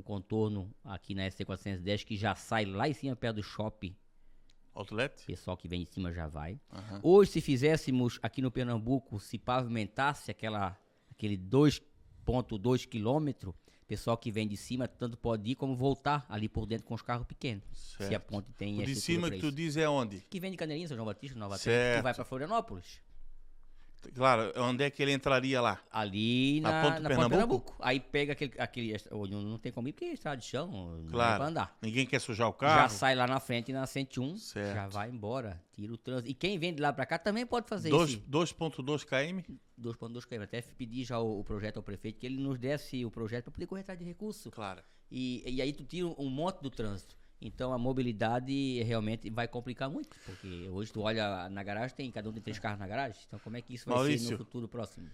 contorno aqui na SC410 que já sai lá em cima perto do shopping. Outlet? Pessoal que vem de cima já vai. Uhum. Hoje, se fizéssemos aqui no Pernambuco, se pavimentasse aquele 2,2 quilômetros, pessoal que vem de cima tanto pode ir como voltar ali por dentro com os carros pequenos. Certo. Se a ponte tem o de cima que tu diz é onde? Que vem de Caneirinha, São João Batista, Nova Terra, que vai para Florianópolis. Claro, onde é que ele entraria lá? Ali na Ponte Pernambuco? Aí pega aquele não tem como ir porque é estrada de chão, não claro. é pra andar. Ninguém quer sujar o carro. Já sai lá na frente na 101, certo. Já vai embora, tira o trânsito. E quem vem de lá pra cá também pode fazer 2,2 km? 2,2 km. Até pedir já o projeto ao prefeito que ele nos desse o projeto para poder correr atrás de recurso. Claro. E aí tu tira um monte do trânsito. Então a mobilidade realmente vai complicar muito, porque hoje tu olha na garagem, cada um tem 3 carros na garagem, então como é que isso vai ser no futuro próximo?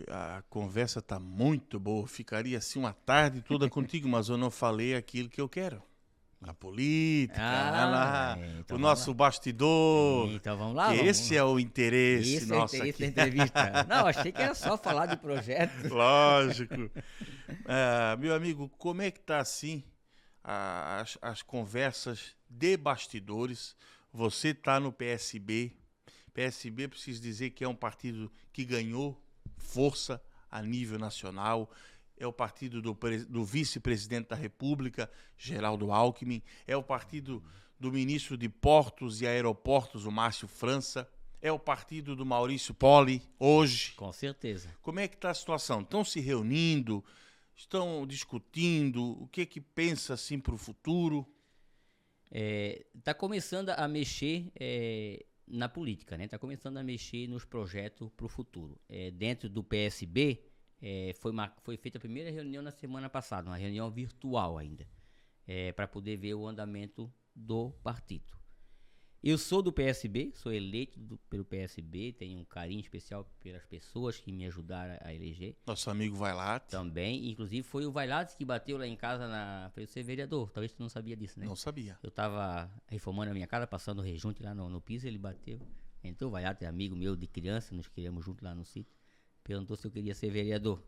A conversa tá muito boa, ficaria assim uma tarde toda contigo, mas eu não falei aquilo que eu quero. A política, então o nosso bastidor. Então vamos lá. Esse é o interesse nosso aqui. Esse é a entrevista. Não, achei que era só falar de projeto. Lógico. Meu amigo, como é que tá assim as conversas de bastidores? Você está no PSB. PSB, preciso dizer que é um partido que ganhou força a nível nacional. É o partido do vice-presidente da República, Geraldo Alckmin. É o partido do ministro de Portos e Aeroportos, o Márcio França. É o partido do Maurício Poli, hoje. Com certeza. Como é que está a situação? Estão se reunindo? Estão discutindo? O que pensa assim para o futuro? Está começando a mexer na política, né? Está começando a mexer nos projetos para o futuro. Dentro do PSB, foi feita a primeira reunião na semana passada, uma reunião virtual ainda, para poder ver o andamento do partido. Eu sou do PSB, sou eleito pelo PSB, tenho um carinho especial pelas pessoas que me ajudaram a eleger. Nosso amigo Vailate. Também, inclusive foi o Vailate que bateu lá em casa para eu ser vereador. Talvez tu não sabia disso, né? Não sabia. Eu estava reformando a minha casa, passando o rejunte lá no piso, ele bateu. Então o Vailate é amigo meu de criança, nos criamos juntos lá no sítio. Perguntou se eu queria ser vereador.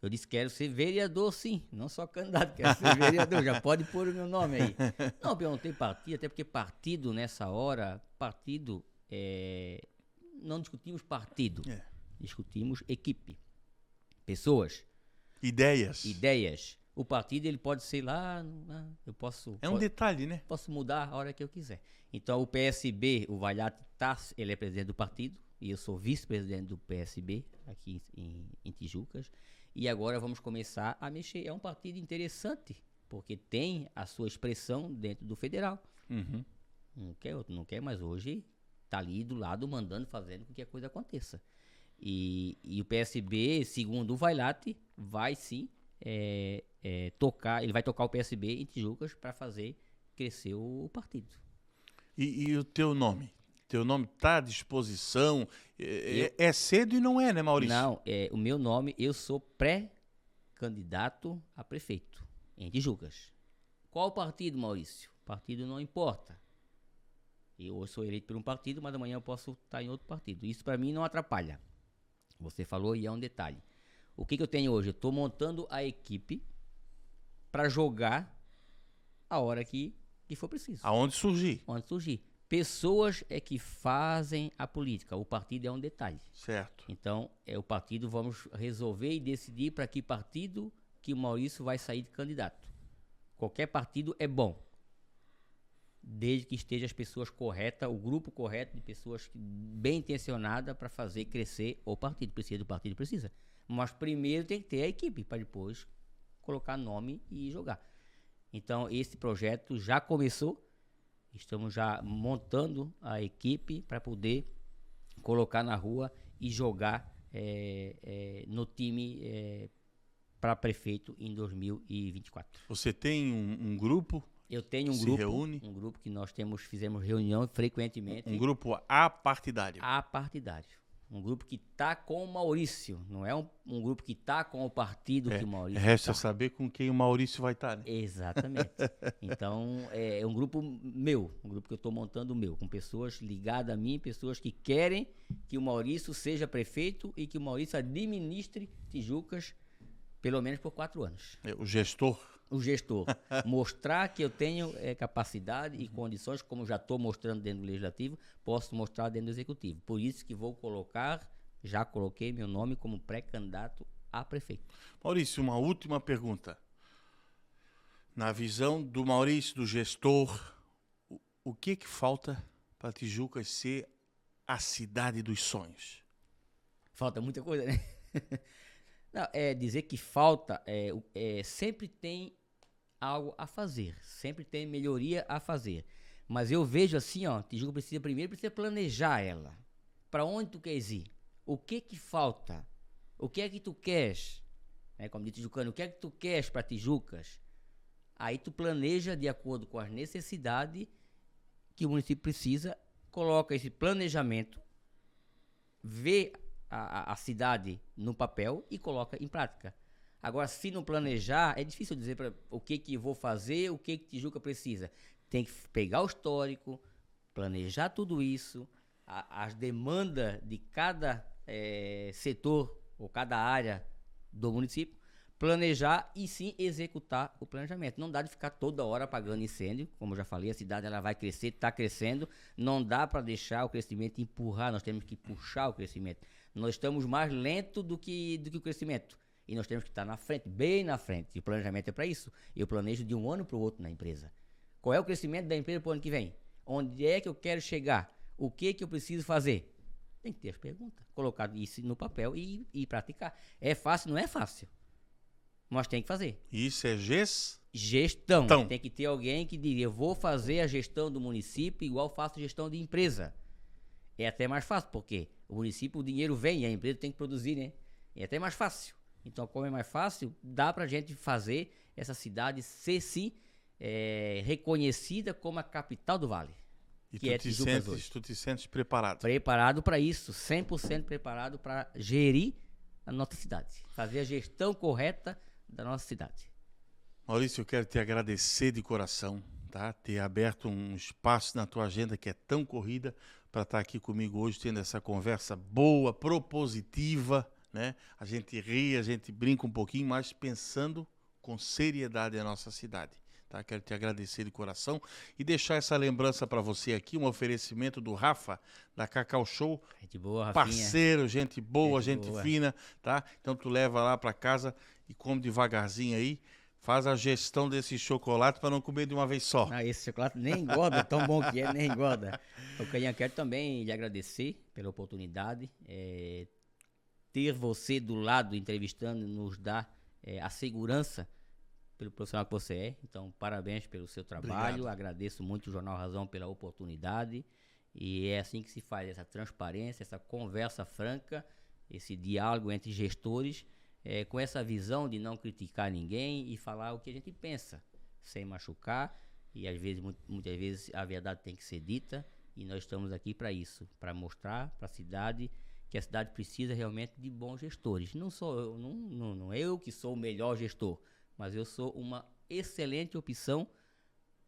Eu disse, quero ser vereador sim, não só candidato, quero ser vereador, já pode pôr o meu nome aí. Não, perguntei partido, até porque partido nessa hora, não discutimos partido, discutimos equipe, pessoas. Ideias. O partido ele pode ser lá, eu posso... É um detalhe, né? Posso mudar a hora que eu quiser. Então o PSB, o Vailate ele é presidente do partido, e eu sou vice-presidente do PSB, aqui em Tijucas. E agora vamos começar a mexer. É um partido interessante, porque tem a sua expressão dentro do federal. Uhum. Não quer outro, não quer, mas hoje tá ali do lado, mandando, fazendo com que a coisa aconteça. E o PSB, segundo o Vailate, vai sim tocar, ele vai tocar o PSB em Tijucas para fazer crescer o partido. E o teu nome? Teu nome está à disposição? É cedo e não é, né, Maurício? Não, o meu nome, eu sou pré-candidato a prefeito em Tijucas. Qual partido, Maurício? Partido não importa. Eu sou eleito por um partido, mas amanhã eu posso estar em outro partido. Isso para mim não atrapalha. Você falou e é um detalhe. O que eu tenho hoje? Eu estou montando a equipe para jogar a hora que for preciso. Aonde surgir. Onde surgir. Pessoas é que fazem a política. O partido é um detalhe. Certo. Então, o partido, vamos resolver e decidir para que partido que o Maurício vai sair de candidato. Qualquer partido é bom. Desde que esteja as pessoas corretas, o grupo correto de pessoas bem intencionadas para fazer crescer o partido. Precisa do partido, precisa. Mas primeiro tem que ter a equipe, para depois colocar nome e jogar. Então, esse projeto já começou. Estamos já montando a equipe para poder colocar na rua e jogar no time para prefeito em 2024. Você tem um grupo? Eu tenho um grupo que nós fizemos reunião frequentemente. Um grupo apartidário. Apartidário. Um grupo que está com o Maurício. Não é um grupo que está com o partido que o Maurício resta saber com quem o Maurício vai estar, né? Exatamente. Então, é um grupo meu. Um grupo que eu estou montando meu. Com pessoas ligadas a mim, pessoas que querem que o Maurício seja prefeito e que o Maurício administre Tijucas pelo menos por 4 anos. O gestor. O gestor. Mostrar que eu tenho capacidade e condições, como já estou mostrando dentro do Legislativo, posso mostrar dentro do Executivo. Por isso que vou já coloquei meu nome como pré-candidato a prefeito. Maurício, uma última pergunta. Na visão do Maurício, do gestor, o que falta para Tijucas ser a cidade dos sonhos? Falta muita coisa, né? Não, dizer que falta, sempre tem algo a fazer, sempre tem melhoria a fazer. Mas eu vejo assim, Tijuca precisa planejar ela. Para onde tu queres ir? O que falta? O que é que tu queres? Como diz Tijucano, o que é que tu queres para Tijucas? Aí tu planeja de acordo com as necessidades que o município precisa, coloca esse planejamento, vê a cidade no papel e coloca em prática. Agora, se não planejar, é difícil dizer o que vou fazer, o que Tijuca precisa. Tem que pegar o histórico, planejar tudo isso, as demandas de cada setor ou cada área do município, planejar e sim executar o planejamento. Não dá de ficar toda hora apagando incêndio, como eu já falei, a cidade ela vai crescer, está crescendo, não dá para deixar o crescimento empurrar, nós temos que puxar o crescimento. Nós estamos mais lento do que o crescimento. E nós temos que estar na frente, bem na frente. E o planejamento é para isso. Eu planejo de um ano para o outro na empresa. Qual é o crescimento da empresa para o ano que vem? Onde é que eu quero chegar? O que eu preciso fazer? Tem que ter as perguntas. Colocar isso no papel e praticar. É fácil? Não é fácil. Mas tem que fazer. Isso é gestão. Tem que ter alguém que diga, eu vou fazer a gestão do município igual faço gestão de empresa. É até mais fácil, porque o município, o dinheiro vem e a empresa tem que produzir, né? É até mais fácil. Então, como é mais fácil, dá pra gente fazer essa cidade ser, sim, reconhecida como a capital do Vale. E tu te sentes preparado? Preparado para isso, 100% preparado para gerir a nossa cidade. Fazer a gestão correta da nossa cidade. Maurício, eu quero te agradecer de coração, tá? Ter aberto um espaço na tua agenda que é tão corrida para estar aqui comigo hoje, tendo essa conversa boa, propositiva, né? A gente ri, a gente brinca um pouquinho, mas pensando com seriedade a nossa cidade. Tá? Quero te agradecer de coração e deixar essa lembrança para você aqui, um oferecimento do Rafa, da Cacau Show. Gente boa, Rafinha. Parceiro, gente boa, gente fina, tá? Então tu leva lá para casa e come devagarzinho aí, faz a gestão desse chocolate para não comer de uma vez só. Esse chocolate nem engorda, tão bom que é, nem engorda. Eu quero também lhe agradecer pela oportunidade, ter você do lado entrevistando nos dá a segurança pelo profissional que você é. Então, parabéns pelo seu trabalho. Obrigado. Agradeço muito o Jornal Razão pela oportunidade. E é assim que se faz essa transparência, essa conversa franca, esse diálogo entre gestores, com essa visão de não criticar ninguém e falar o que a gente pensa, sem machucar. E às vezes, muitas vezes, a verdade tem que ser dita. E nós estamos aqui para isso, para mostrar para a cidade que a cidade precisa realmente de bons gestores. Não sou eu, não é eu que sou o melhor gestor, mas eu sou uma excelente opção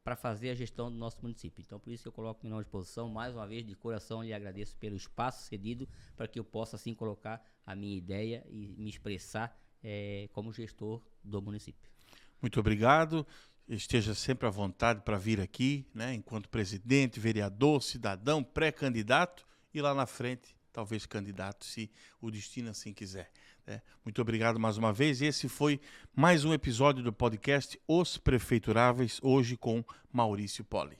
para fazer a gestão do nosso município. Então, por isso que eu coloco-me à disposição. Mais uma vez, de coração, lhe agradeço pelo espaço cedido para que eu possa, assim, colocar a minha ideia e me expressar como gestor do município. Muito obrigado. Esteja sempre à vontade para vir aqui, né, enquanto presidente, vereador, cidadão, pré-candidato e lá na frente, talvez candidato, se o destino assim quiser. Né? Muito obrigado mais uma vez. Esse foi mais um episódio do podcast Os Prefeituráveis, hoje com Maurício Poli.